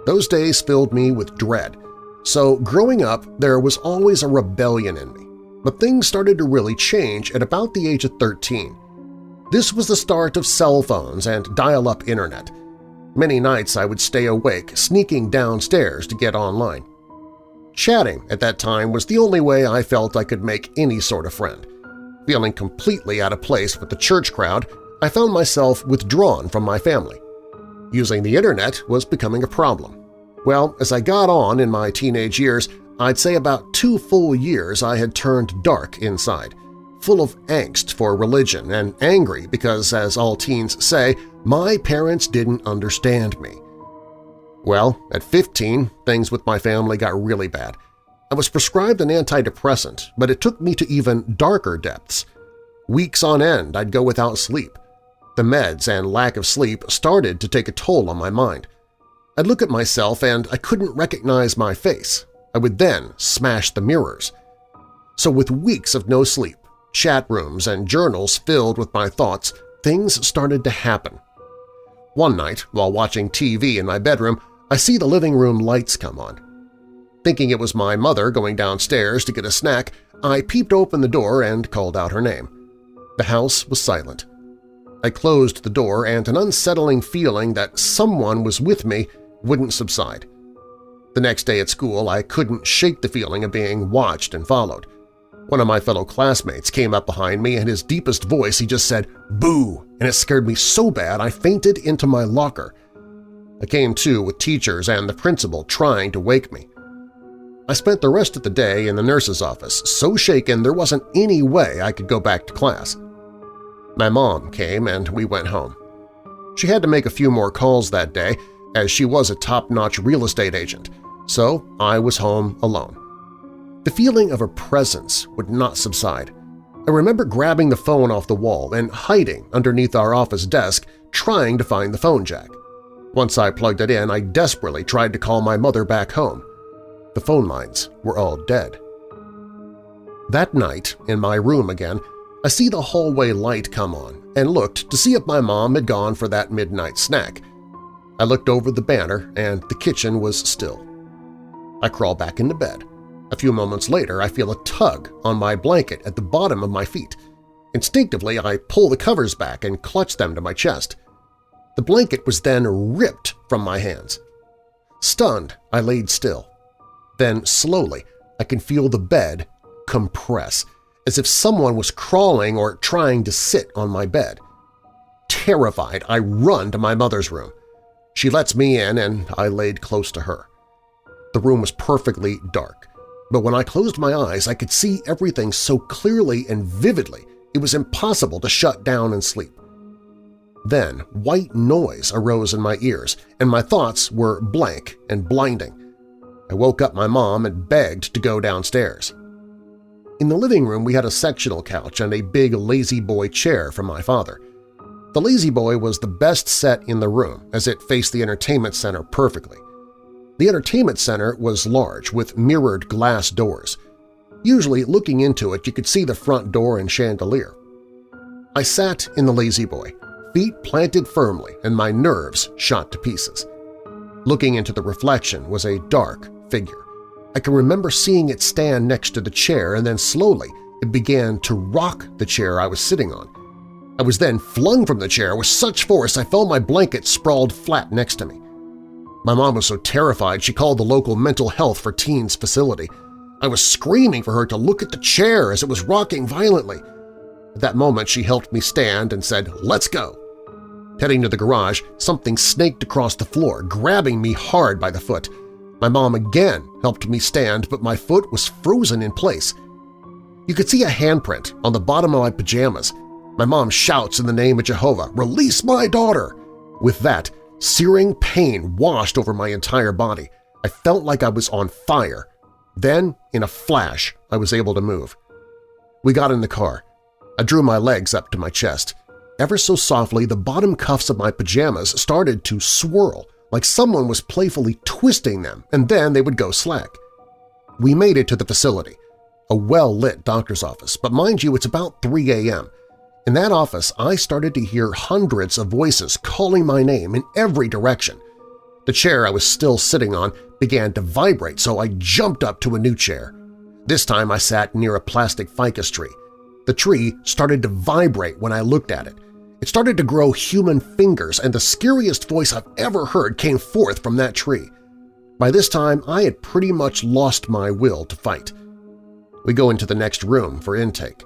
Those days filled me with dread. So growing up, there was always a rebellion in me. But things started to really change at about the age of 13. This was the start of cell phones and dial-up internet. Many nights I would stay awake, sneaking downstairs to get online. Chatting at that time was the only way I felt I could make any sort of friend. Feeling completely out of place with the church crowd, I found myself withdrawn from my family. Using the internet was becoming a problem. Well, as I got on in my teenage years, I'd say about 2 full years I had turned dark inside, full of angst for religion and angry because, as all teens say, my parents didn't understand me. Well, at 15, things with my family got really bad. I was prescribed an antidepressant, but it took me to even darker depths. Weeks on end I'd go without sleep. The meds and lack of sleep started to take a toll on my mind. I'd look at myself and I couldn't recognize my face. I would then smash the mirrors. So with weeks of no sleep, chat rooms, and journals filled with my thoughts, things started to happen. One night, while watching TV in my bedroom, I see the living room lights come on. Thinking it was my mother going downstairs to get a snack, I peeped open the door and called out her name. The house was silent. I closed the door, and an unsettling feeling that someone was with me wouldn't subside. The next day at school, I couldn't shake the feeling of being watched and followed. One of my fellow classmates came up behind me, and in his deepest voice he just said, "Boo!" and it scared me so bad I fainted into my locker. I came to with teachers and the principal trying to wake me. I spent the rest of the day in the nurse's office, so shaken there wasn't any way I could go back to class. My mom came and we went home. She had to make a few more calls that day, as she was a top-notch real estate agent, so I was home alone. The feeling of a presence would not subside. I remember grabbing the phone off the wall and hiding underneath our office desk, trying to find the phone jack. Once I plugged it in, I desperately tried to call my mother back home. The phone lines were all dead. That night, in my room again, I see the hallway light come on and looked to see if my mom had gone for that midnight snack. I looked over the banner and the kitchen was still. I crawl back into bed. A few moments later, I feel a tug on my blanket at the bottom of my feet. Instinctively, I pull the covers back and clutch them to my chest. The blanket was then ripped from my hands. Stunned, I laid still. Then, slowly, I can feel the bed compress, as if someone was crawling or trying to sit on my bed. Terrified, I run to my mother's room. She lets me in, and I laid close to her. The room was perfectly dark, but when I closed my eyes, I could see everything so clearly and vividly it was impossible to shut down and sleep. Then white noise arose in my ears, and my thoughts were blank and blinding. I woke up my mom and begged to go downstairs. In the living room, we had a sectional couch and a big lazy boy chair from my father. The lazy boy was the best set in the room, as it faced the entertainment center perfectly. The entertainment center was large, with mirrored glass doors. Usually, looking into it, you could see the front door and chandelier. I sat in the lazy boy, feet planted firmly and my nerves shot to pieces. Looking into the reflection was a dark figure. I can remember seeing it stand next to the chair, and then slowly it began to rock the chair I was sitting on. I was then flung from the chair with such force I felt my blanket sprawled flat next to me. My mom was so terrified she called the local mental health for teens facility. I was screaming for her to look at the chair as it was rocking violently. At that moment she helped me stand and said, "Let's go." Heading to the garage, something snaked across the floor, grabbing me hard by the foot. My mom again helped me stand, but my foot was frozen in place. You could see a handprint on the bottom of my pajamas. My mom shouts in the name of Jehovah, "Release my daughter!" With that, searing pain washed over my entire body. I felt like I was on fire. Then, in a flash, I was able to move. We got in the car. I drew my legs up to my chest. Ever so softly, the bottom cuffs of my pajamas started to swirl, like someone was playfully twisting them, and then they would go slack. We made it to the facility, a well-lit doctor's office, but mind you, it's about 3 a.m. In that office, I started to hear hundreds of voices calling my name in every direction. The chair I was still sitting on began to vibrate, so I jumped up to a new chair. This time I sat near a plastic ficus tree. The tree started to vibrate when I looked at it. It started to grow human fingers, and the scariest voice I've ever heard came forth from that tree. By this time, I had pretty much lost my will to fight. We go into the next room for intake.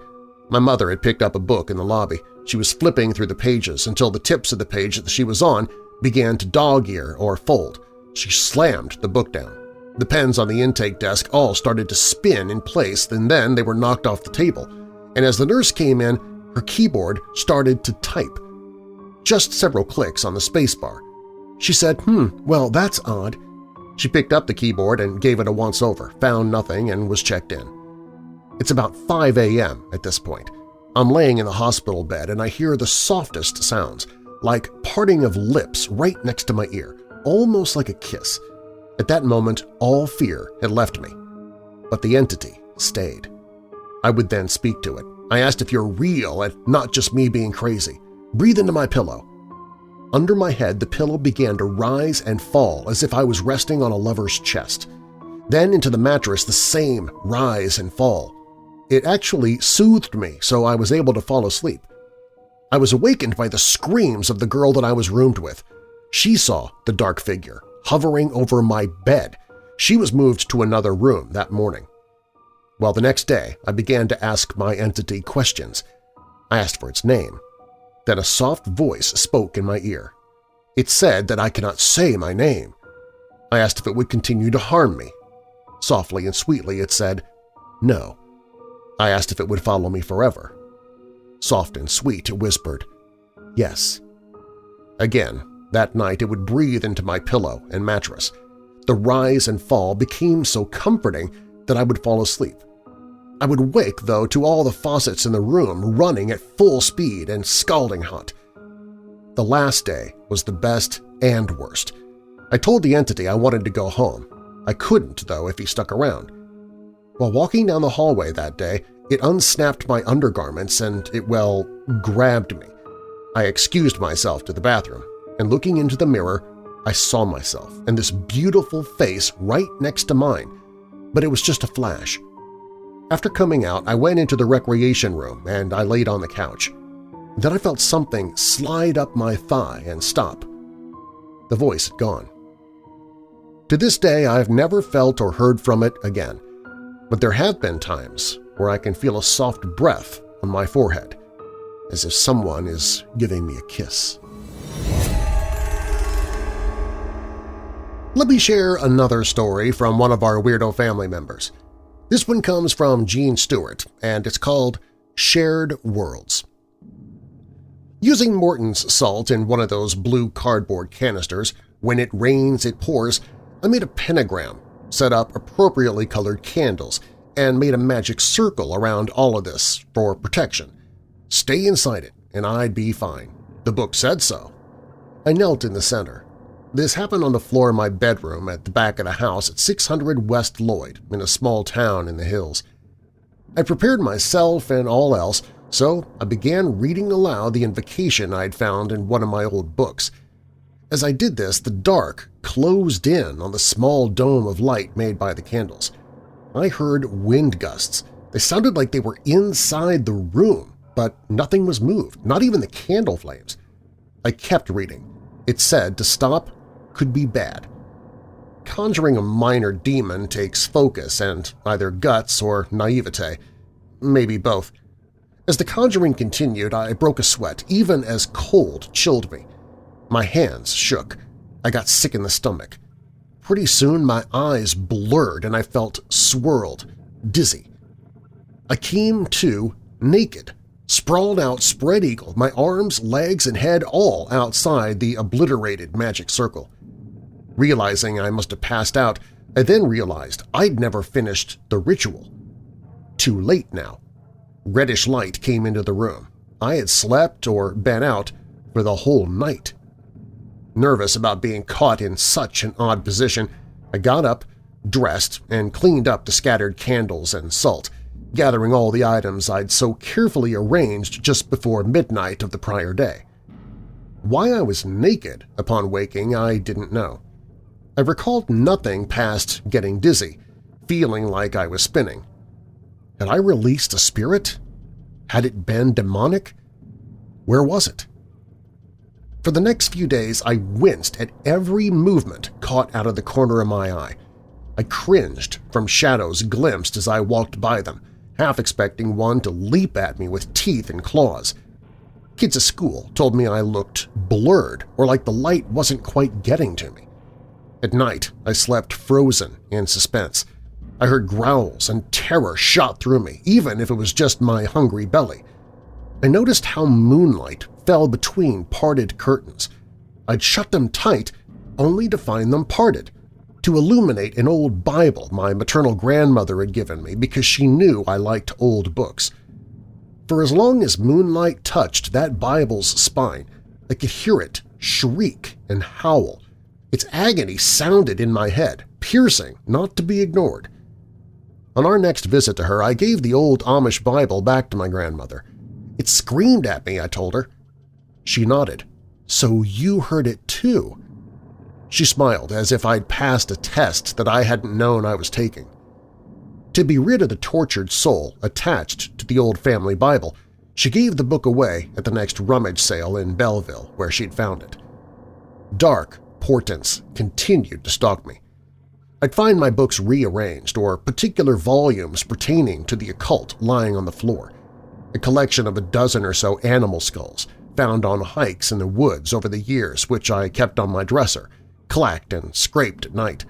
My mother had picked up a book in the lobby. She was flipping through the pages until the tips of the page that she was on began to dog-ear or fold. She slammed the book down. The pens on the intake desk all started to spin in place, and then they were knocked off the table. And as the nurse came in, her keyboard started to type. Just several clicks on the spacebar. She said, well, that's odd." She picked up the keyboard and gave it a once-over, found nothing, and was checked in. It's about 5 a.m. at this point. I'm laying in the hospital bed and I hear the softest sounds, like parting of lips right next to my ear, almost like a kiss. At that moment, all fear had left me, but the entity stayed. I would then speak to it. I asked if you're real and not just me being crazy. Breathe into my pillow. Under my head, the pillow began to rise and fall as if I was resting on a lover's chest. Then into the mattress, the same rise and fall. It actually soothed me, so I was able to fall asleep. I was awakened by the screams of the girl that I was roomed with. She saw the dark figure hovering over my bed. She was moved to another room that morning. Well, the next day, I began to ask my entity questions. I asked for its name. Then a soft voice spoke in my ear. It said that I cannot say my name. I asked if it would continue to harm me. Softly and sweetly it said, "No." I asked if it would follow me forever. Soft and sweet it whispered, "Yes." Again, that night it would breathe into my pillow and mattress. The rise and fall became so comforting that I would fall asleep. I would wake, though, to all the faucets in the room running at full speed and scalding hot. The last day was the best and worst. I told the entity I wanted to go home. I couldn't, though, if he stuck around. While walking down the hallway that day, it unsnapped my undergarments and it, grabbed me. I excused myself to the bathroom, and looking into the mirror, I saw myself and this beautiful face right next to mine, but it was just a flash. After coming out, I went into the recreation room and I laid on the couch. Then I felt something slide up my thigh and stop. The voice had gone. To this day, I've never felt or heard from it again, but there have been times where I can feel a soft breath on my forehead, as if someone is giving me a kiss. Let me share another story from one of our weirdo family members. This one comes from Gene Stewart, and it's called Shared Worlds. Using Morton's salt in one of those blue cardboard canisters, when it rains it pours, I made a pentagram, set up appropriately colored candles, and made a magic circle around all of this for protection. Stay inside it, and I'd be fine. The book said so. I knelt in the center. This happened on the floor of my bedroom at the back of the house at 600 West Lloyd in a small town in the hills. I prepared myself and all else, so I began reading aloud the invocation I'd found in one of my old books. As I did this, the dark closed in on the small dome of light made by the candles. I heard wind gusts. They sounded like they were inside the room, but nothing was moved, not even the candle flames. I kept reading. It said to stop could be bad. Conjuring a minor demon takes focus and either guts or naivete, maybe both. As the conjuring continued, I broke a sweat, even as cold chilled me. My hands shook. I got sick in the stomach. Pretty soon my eyes blurred and I felt swirled, dizzy. I came to naked, sprawled out spread-eagle, my arms, legs, and head all outside the obliterated magic circle. Realizing I must have passed out, I then realized I'd never finished the ritual. Too late now. Reddish light came into the room. I had slept or been out for the whole night. Nervous about being caught in such an odd position, I got up, dressed, and cleaned up the scattered candles and salt, gathering all the items I'd so carefully arranged just before midnight of the prior day. Why I was naked upon waking I didn't know. I recalled nothing past getting dizzy, feeling like I was spinning. Had I released a spirit? Had it been demonic? Where was it? For the next few days, I winced at every movement caught out of the corner of my eye. I cringed from shadows glimpsed as I walked by them, half expecting one to leap at me with teeth and claws. Kids at school told me I looked blurred or like the light wasn't quite getting to me. At night, I slept frozen in suspense. I heard growls and terror shot through me, even if it was just my hungry belly. I noticed how moonlight fell between parted curtains. I'd shut them tight only to find them parted, to illuminate an old Bible my maternal grandmother had given me because she knew I liked old books. For as long as moonlight touched that Bible's spine, I could hear it shriek and howl. Its agony sounded in my head, piercing, not to be ignored. On our next visit to her, I gave the old Amish Bible back to my grandmother. It screamed at me, I told her. She nodded. So you heard it too? She smiled as if I'd passed a test that I hadn't known I was taking. To be rid of the tortured soul attached to the old family Bible, she gave the book away at the next rummage sale in Belleville where she'd found it. Dark portents continued to stalk me. I'd find my books rearranged or particular volumes pertaining to the occult lying on the floor, a collection of a dozen or so animal skulls found on hikes in the woods over the years which I kept on my dresser, clacked and scraped at night.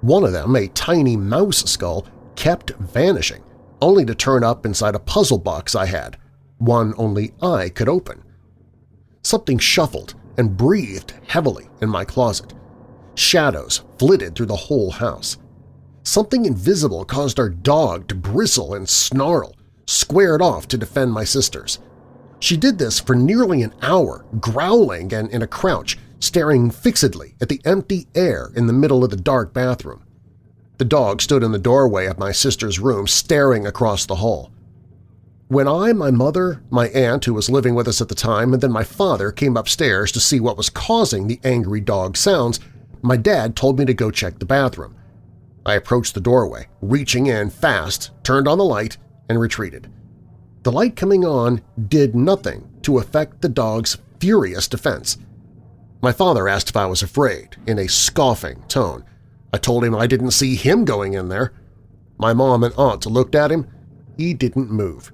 One of them, a tiny mouse skull, kept vanishing, only to turn up inside a puzzle box I had, one only I could open. Something shuffled and breathed heavily in my closet. Shadows flitted through the whole house. Something invisible caused our dog to bristle and snarl, squared off to defend my sisters. She did this for nearly an hour, growling and in a crouch, staring fixedly at the empty air in the middle of the dark bathroom. The dog stood in the doorway of my sister's room, staring across the hall. When I, my mother, my aunt who was living with us at the time, and then my father came upstairs to see what was causing the angry dog sounds, my dad told me to go check the bathroom. I approached the doorway, reaching in fast, turned on the light, and retreated. The light coming on did nothing to affect the dog's furious defense. My father asked if I was afraid, in a scoffing tone. I told him I didn't see him going in there. My mom and aunt looked at him. He didn't move.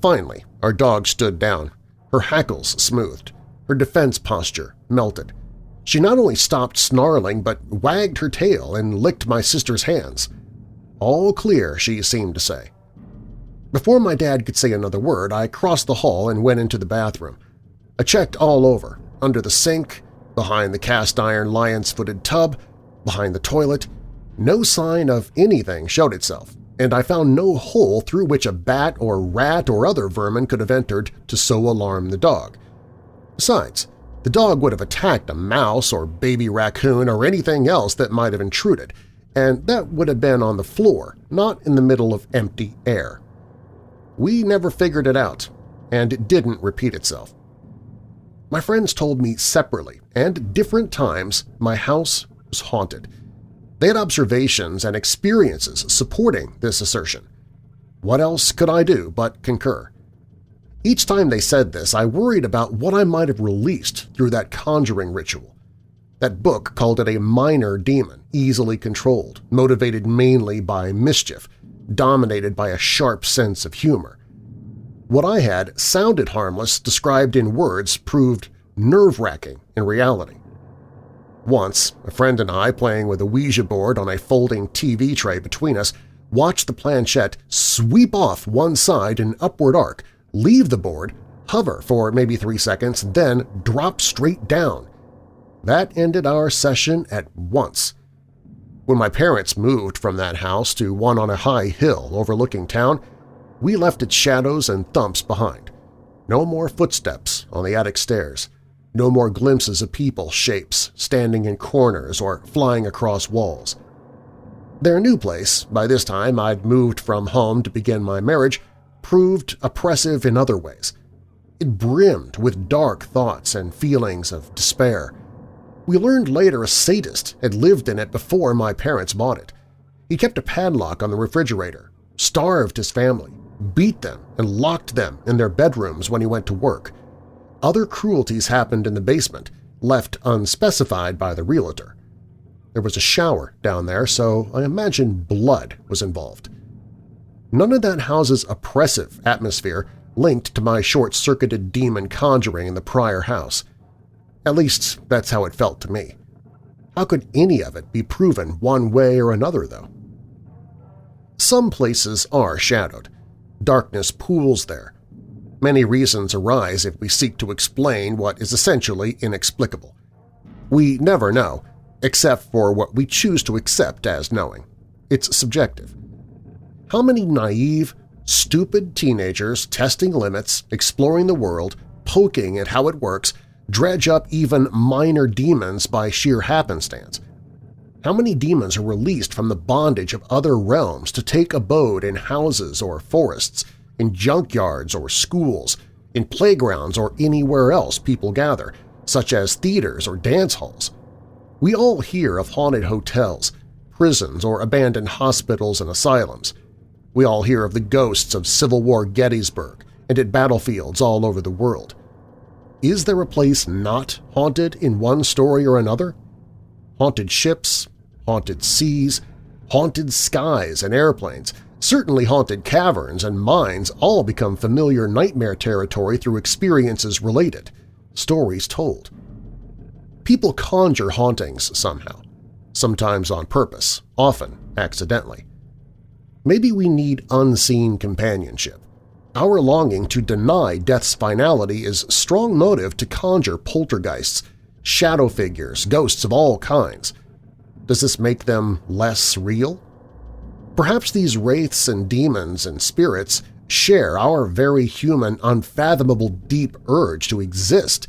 Finally, our dog stood down, her hackles smoothed, her defense posture melted. She not only stopped snarling but wagged her tail and licked my sister's hands. All clear, she seemed to say. Before my dad could say another word, I crossed the hall and went into the bathroom. I checked all over, under the sink, behind the cast-iron lion's-footed tub, behind the toilet. No sign of anything showed itself, and I found no hole through which a bat or rat or other vermin could have entered to so alarm the dog. Besides, the dog would have attacked a mouse or baby raccoon or anything else that might have intruded, and that would have been on the floor, not in the middle of empty air. We never figured it out, and it didn't repeat itself. My friends told me separately and at different times my house was haunted. They had observations and experiences supporting this assertion. What else could I do but concur? Each time they said this, I worried about what I might have released through that conjuring ritual. That book called it a minor demon, easily controlled, motivated mainly by mischief, dominated by a sharp sense of humor. What I had sounded harmless, described in words, proved nerve-wracking in reality. Once, a friend and I, playing with a Ouija board on a folding TV tray between us, watched the planchette sweep off one side in an upward arc, leave the board, hover for maybe 3 seconds, then drop straight down. That ended our session at once. When my parents moved from that house to one on a high hill overlooking town, we left its shadows and thumps behind. No more footsteps on the attic stairs. No more glimpses of people shapes standing in corners or flying across walls. Their new place, by this time I'd moved from home to begin my marriage, proved oppressive in other ways. It brimmed with dark thoughts and feelings of despair. We learned later a sadist had lived in it before my parents bought it. He kept a padlock on the refrigerator, starved his family, beat them, and locked them in their bedrooms when he went to work. Other cruelties happened in the basement, left unspecified by the realtor. There was a shower down there, so I imagine blood was involved. None of that house's oppressive atmosphere linked to my short-circuited demon conjuring in the prior house. At least that's how it felt to me. How could any of it be proven one way or another, though? Some places are shadowed. Darkness pools there. Many reasons arise if we seek to explain what is essentially inexplicable. We never know, except for what we choose to accept as knowing. It's subjective. How many naive, stupid teenagers testing limits, exploring the world, poking at how it works, dredge up even minor demons by sheer happenstance? How many demons are released from the bondage of other realms to take abode in houses or forests, in junkyards or schools, in playgrounds or anywhere else people gather, such as theaters or dance halls? We all hear of haunted hotels, prisons, or abandoned hospitals and asylums. We all hear of the ghosts of Civil War Gettysburg and at battlefields all over the world. Is there a place not haunted in one story or another? Haunted ships, haunted seas, haunted skies and airplanes, certainly haunted caverns and mines all become familiar nightmare territory through experiences related, stories told. People conjure hauntings somehow, sometimes on purpose, often accidentally. Maybe we need unseen companionship. Our longing to deny death's finality is strong motive to conjure poltergeists, shadow figures, ghosts of all kinds. Does this make them less real? Perhaps these wraiths and demons and spirits share our very human, unfathomable deep urge to exist,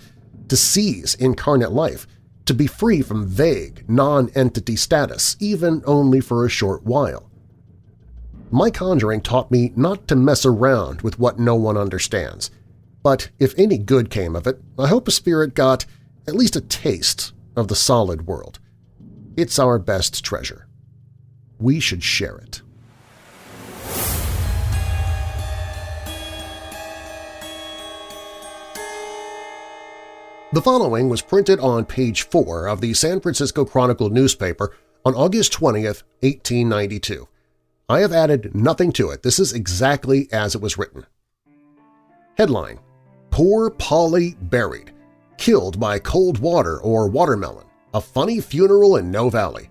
to seize incarnate life, to be free from vague, non-entity status, even only for a short while. My conjuring taught me not to mess around with what no one understands. But if any good came of it, I hope a spirit got at least a taste of the solid world. It's our best treasure. We should share it. The following was printed on page 4 of the San Francisco Chronicle newspaper on August 20th, 1892. I have added nothing to it. This is exactly as it was written. Headline: Poor Polly Buried. Killed by cold water or watermelon. A funny funeral in No Valley.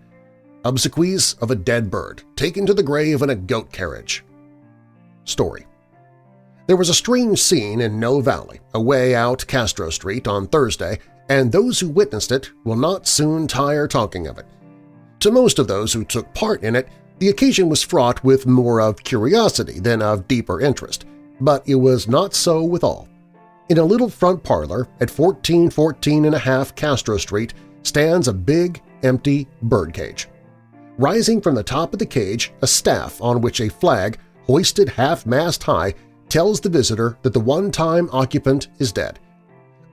Obsequies of a dead bird, taken to the grave in a goat carriage. Story: There was a strange scene in No Valley, away out Castro Street on Thursday, and those who witnessed it will not soon tire talking of it. To most of those who took part in it, the occasion was fraught with more of curiosity than of deeper interest, but it was not so with all. In a little front parlor at 1414½ Castro Street stands a big, empty birdcage. Rising from the top of the cage, a staff on which a flag, hoisted half-mast high, tells the visitor that the one-time occupant is dead.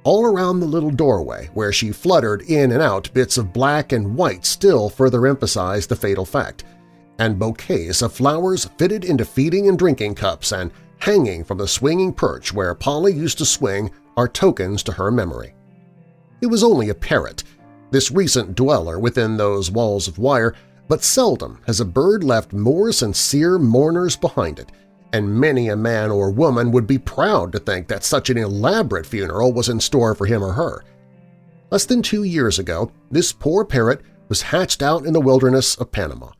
All around the little doorway where she fluttered in and out, bits of black and white still further emphasize the fatal fact, and bouquets of flowers fitted into feeding and drinking cups and hanging from the swinging perch where Polly used to swing are tokens to her memory. It was only a parrot, this recent dweller within those walls of wire, but seldom has a bird left more sincere mourners behind it, and many a man or woman would be proud to think that such an elaborate funeral was in store for him or her. Less than 2 years ago, this poor parrot was hatched out in the wilderness of Panama.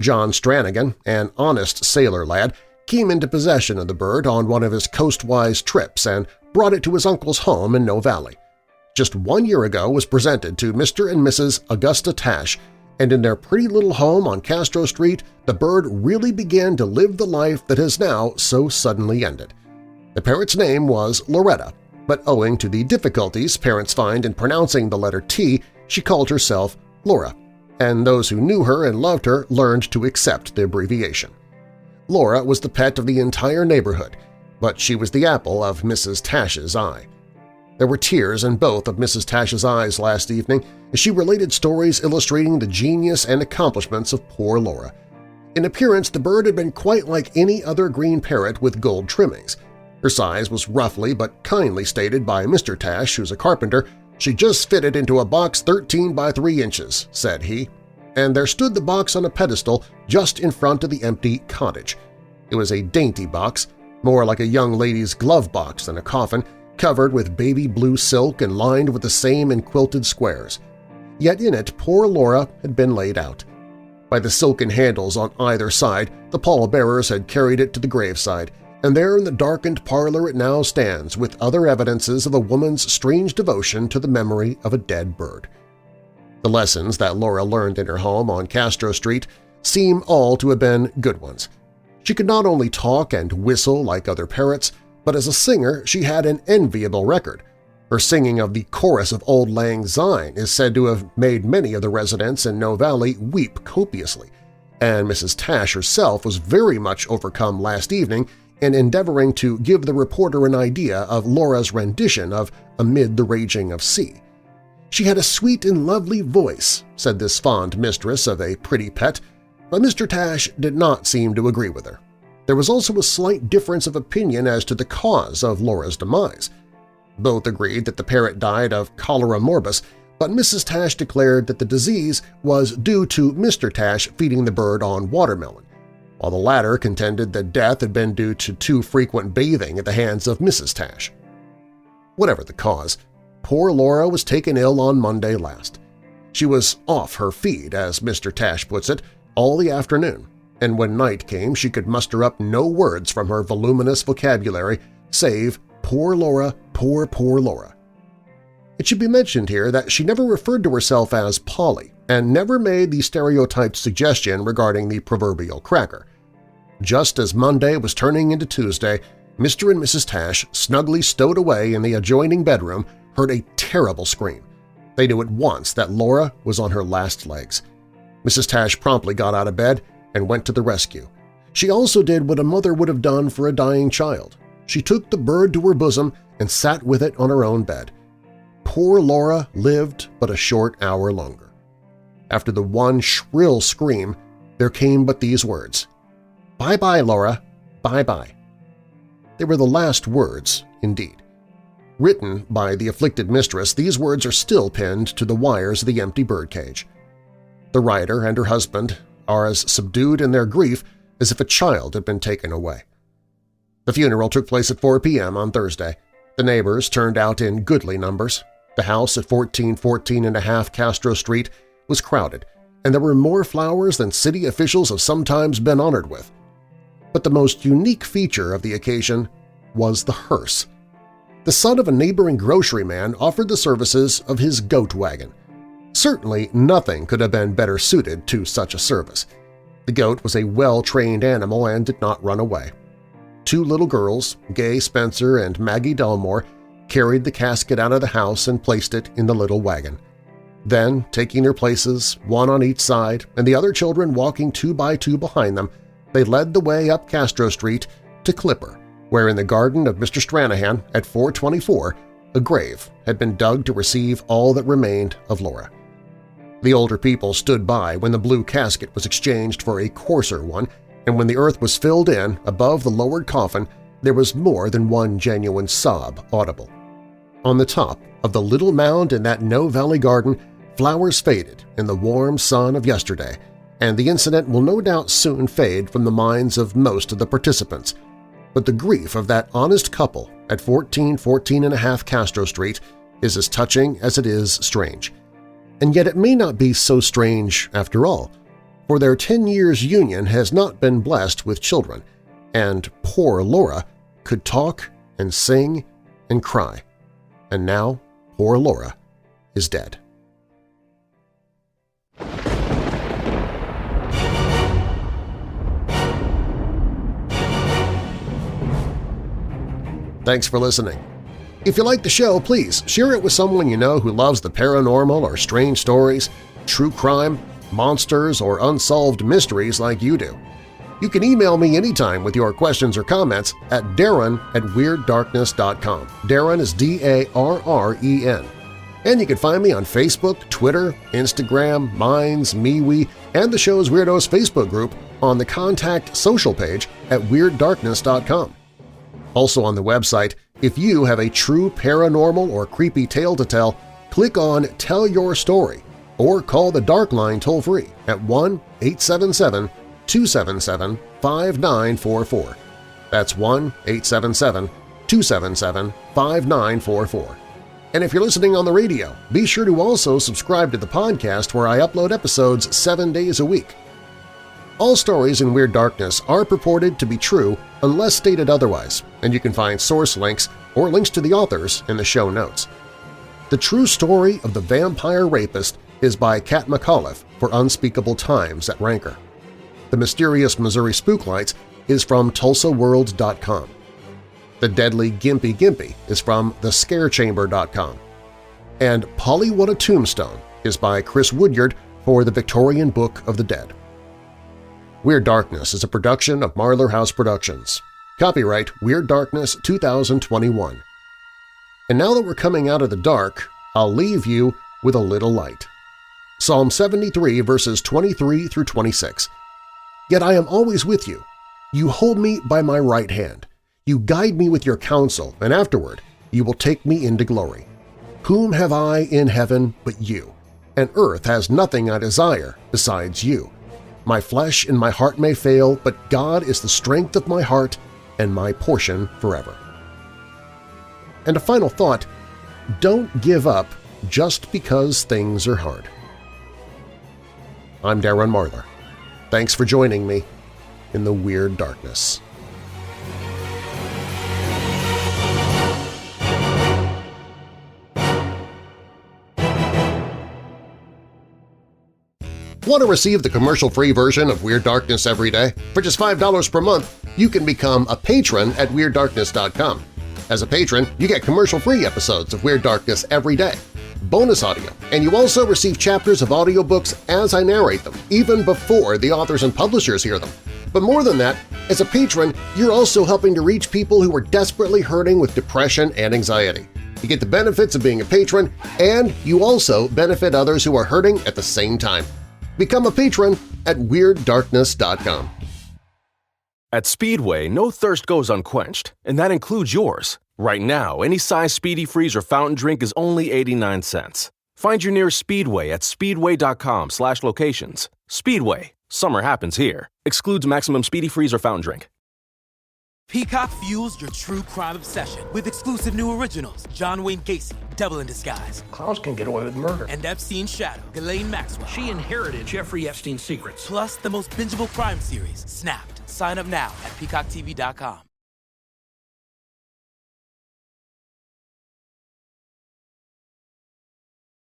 John Stranigan, an honest sailor lad, came into possession of the bird on one of his coastwise trips and brought it to his uncle's home in No Valley. Just 1 year ago was presented to Mr. and Mrs. Augusta Tash, and in their pretty little home on Castro Street, the bird really began to live the life that has now so suddenly ended. The parrot's name was Loretta, but owing to the difficulties parents find in pronouncing the letter T, she called herself Laura, and those who knew her and loved her learned to accept the abbreviation. Laura was the pet of the entire neighborhood, but she was the apple of Mrs. Tash's eye. There were tears in both of Mrs. Tash's eyes last evening as she related stories illustrating the genius and accomplishments of poor Laura. In appearance, the bird had been quite like any other green parrot with gold trimmings. Her size was roughly but kindly stated by Mr. Tash, who's a carpenter. She just fitted into a box 13 by 3 inches, said he, and there stood the box on a pedestal just in front of the empty cottage. It was a dainty box, more like a young lady's glove box than a coffin, covered with baby blue silk and lined with the same enquilted squares. Yet in it poor Laura had been laid out. By the silken handles on either side, the pallbearers had carried it to the graveside, and there in the darkened parlor it now stands with other evidences of a woman's strange devotion to the memory of a dead bird. The lessons that Laura learned in her home on Castro Street seem all to have been good ones. She could not only talk and whistle like other parrots, but as a singer she had an enviable record. Her singing of the chorus of Auld Lang Syne is said to have made many of the residents in No Valley weep copiously, and Mrs. Tash herself was very much overcome last evening in endeavoring to give the reporter an idea of Laura's rendition of Amid the Raging of Sea. She had a sweet and lovely voice, said this fond mistress of a pretty pet, but Mr. Tash did not seem to agree with her. There was also a slight difference of opinion as to the cause of Laura's demise. Both agreed that the parrot died of cholera morbus, but Mrs. Tash declared that the disease was due to Mr. Tash feeding the bird on watermelon, while the latter contended that death had been due to too frequent bathing at the hands of Mrs. Tash. Whatever the cause, poor Laura was taken ill on Monday last. She was off her feed, as Mr. Tash puts it, all the afternoon, and when night came she could muster up no words from her voluminous vocabulary save "Poor Laura, poor Laura." It should be mentioned here that she never referred to herself as Polly and never made the stereotyped suggestion regarding the proverbial cracker. Just as Monday was turning into Tuesday, Mr. and Mrs. Tash, snugly stowed away in the adjoining bedroom, heard a terrible scream. They knew at once that Laura was on her last legs. Mrs. Tash promptly got out of bed and went to the rescue. She also did what a mother would have done for a dying child. She took the bird to her bosom and sat with it on her own bed. Poor Laura lived but a short hour longer. After the one shrill scream, there came but these words, "Bye-bye, Laura, bye-bye." They were the last words, indeed. Written by the afflicted mistress, these words are still pinned to the wires of the empty birdcage. The writer and her husband are as subdued in their grief as if a child had been taken away. The funeral took place at 4 p.m. on Thursday. The neighbors turned out in goodly numbers. The house at 1414.5 Castro Street was crowded, and there were more flowers than city officials have sometimes been honored with. But the most unique feature of the occasion was the hearse. The son of a neighboring grocery man offered the services of his goat wagon. Certainly nothing could have been better suited to such a service. The goat was a well-trained animal and did not run away. Two little girls, Gay Spencer and Maggie Delmore, carried the casket out of the house and placed it in the little wagon. Then, taking their places, one on each side and the other children walking 2 by 2 behind them, they led the way up Castro Street to Clipper, where in the garden of Mr. Stranahan at 424 a grave had been dug to receive all that remained of Laura. The older people stood by when the blue casket was exchanged for a coarser one, and when the earth was filled in above the lowered coffin, there was more than one genuine sob audible. On the top of the little mound in that No Valley garden, flowers faded in the warm sun of yesterday, and the incident will no doubt soon fade from the minds of most of the participants. But the grief of that honest couple at 1414.5 Castro Street is as touching as it is strange. And yet it may not be so strange after all, for their 10 years' union has not been blessed with children, and poor Laura could talk and sing and cry. And now poor Laura is dead. Thanks for listening. If you like the show, please share it with someone you know who loves the paranormal or strange stories, true crime, monsters, or unsolved mysteries like you do. You can email me anytime with your questions or comments at darren@weirddarkness.com. Darren is D-A-R-R-E-N. And you can find me on Facebook, Twitter, Instagram, Minds, MeWe, and the show's Weirdos Facebook group on the Contact Social page at weirddarkness.com. Also on the website, if you have a true paranormal or creepy tale to tell, click on Tell Your Story or call the Dark Line toll-free at 1-877-277-5944. That's 1-877-277-5944. And if you're listening on the radio, be sure to also subscribe to the podcast where I upload episodes 7 days a week. All stories in Weird Darkness are purported to be true unless stated otherwise, and you can find source links or links to the authors in the show notes. The True Story of the Vampire Rapist is by Kat McAuliffe for Unspeakable Times at Ranker. The Mysterious Missouri Spooklights is from TulsaWorld.com. The Deadly Gimpy Gimpy is from thescarechamber.com. And Polly What a Tombstone is by Chris Woodyard for the Victorian Book of the Dead. Weird Darkness is a production of Marlar House Productions. Copyright Weird Darkness 2021. And now that we're coming out of the dark, I'll leave you with a little light. Psalm 73 verses 23 through 26. Yet I am always with you. You hold me by my right hand. You guide me with your counsel, and afterward you will take me into glory. Whom have I in heaven but you? And earth has nothing I desire besides you. My flesh and my heart may fail, but God is the strength of my heart and my portion forever. And a final thought, don't give up just because things are hard. I'm Darren Marlar. Thanks for joining me in the Weird Darkness. Want to receive the commercial-free version of Weird Darkness every day? For just $5 per month, you can become a patron at WeirdDarkness.com. As a patron, you get commercial-free episodes of Weird Darkness every day. bonus audio, and you also receive chapters of audiobooks as I narrate them, even before the authors and publishers hear them. But more than that, as a patron, you're also helping to reach people who are desperately hurting with depression and anxiety. You get the benefits of being a patron, and you also benefit others who are hurting at the same time. Become a patron at WeirdDarkness.com. At Speedway, no thirst goes unquenched, and that includes yours. Right now, any size Speedy Freeze or fountain drink is only 89 cents. Find your nearest Speedway at speedway.com/locations. Speedway. Summer happens here. Excludes maximum Speedy Freeze or fountain drink. Peacock fuels your true crime obsession with exclusive new originals. John Wayne Gacy, Devil in Disguise. Clowns can get away with murder. And Epstein's shadow, Ghislaine Maxwell. She inherited Jeffrey Epstein's secrets. Plus the most bingeable crime series, Snapped. Sign up now at peacocktv.com.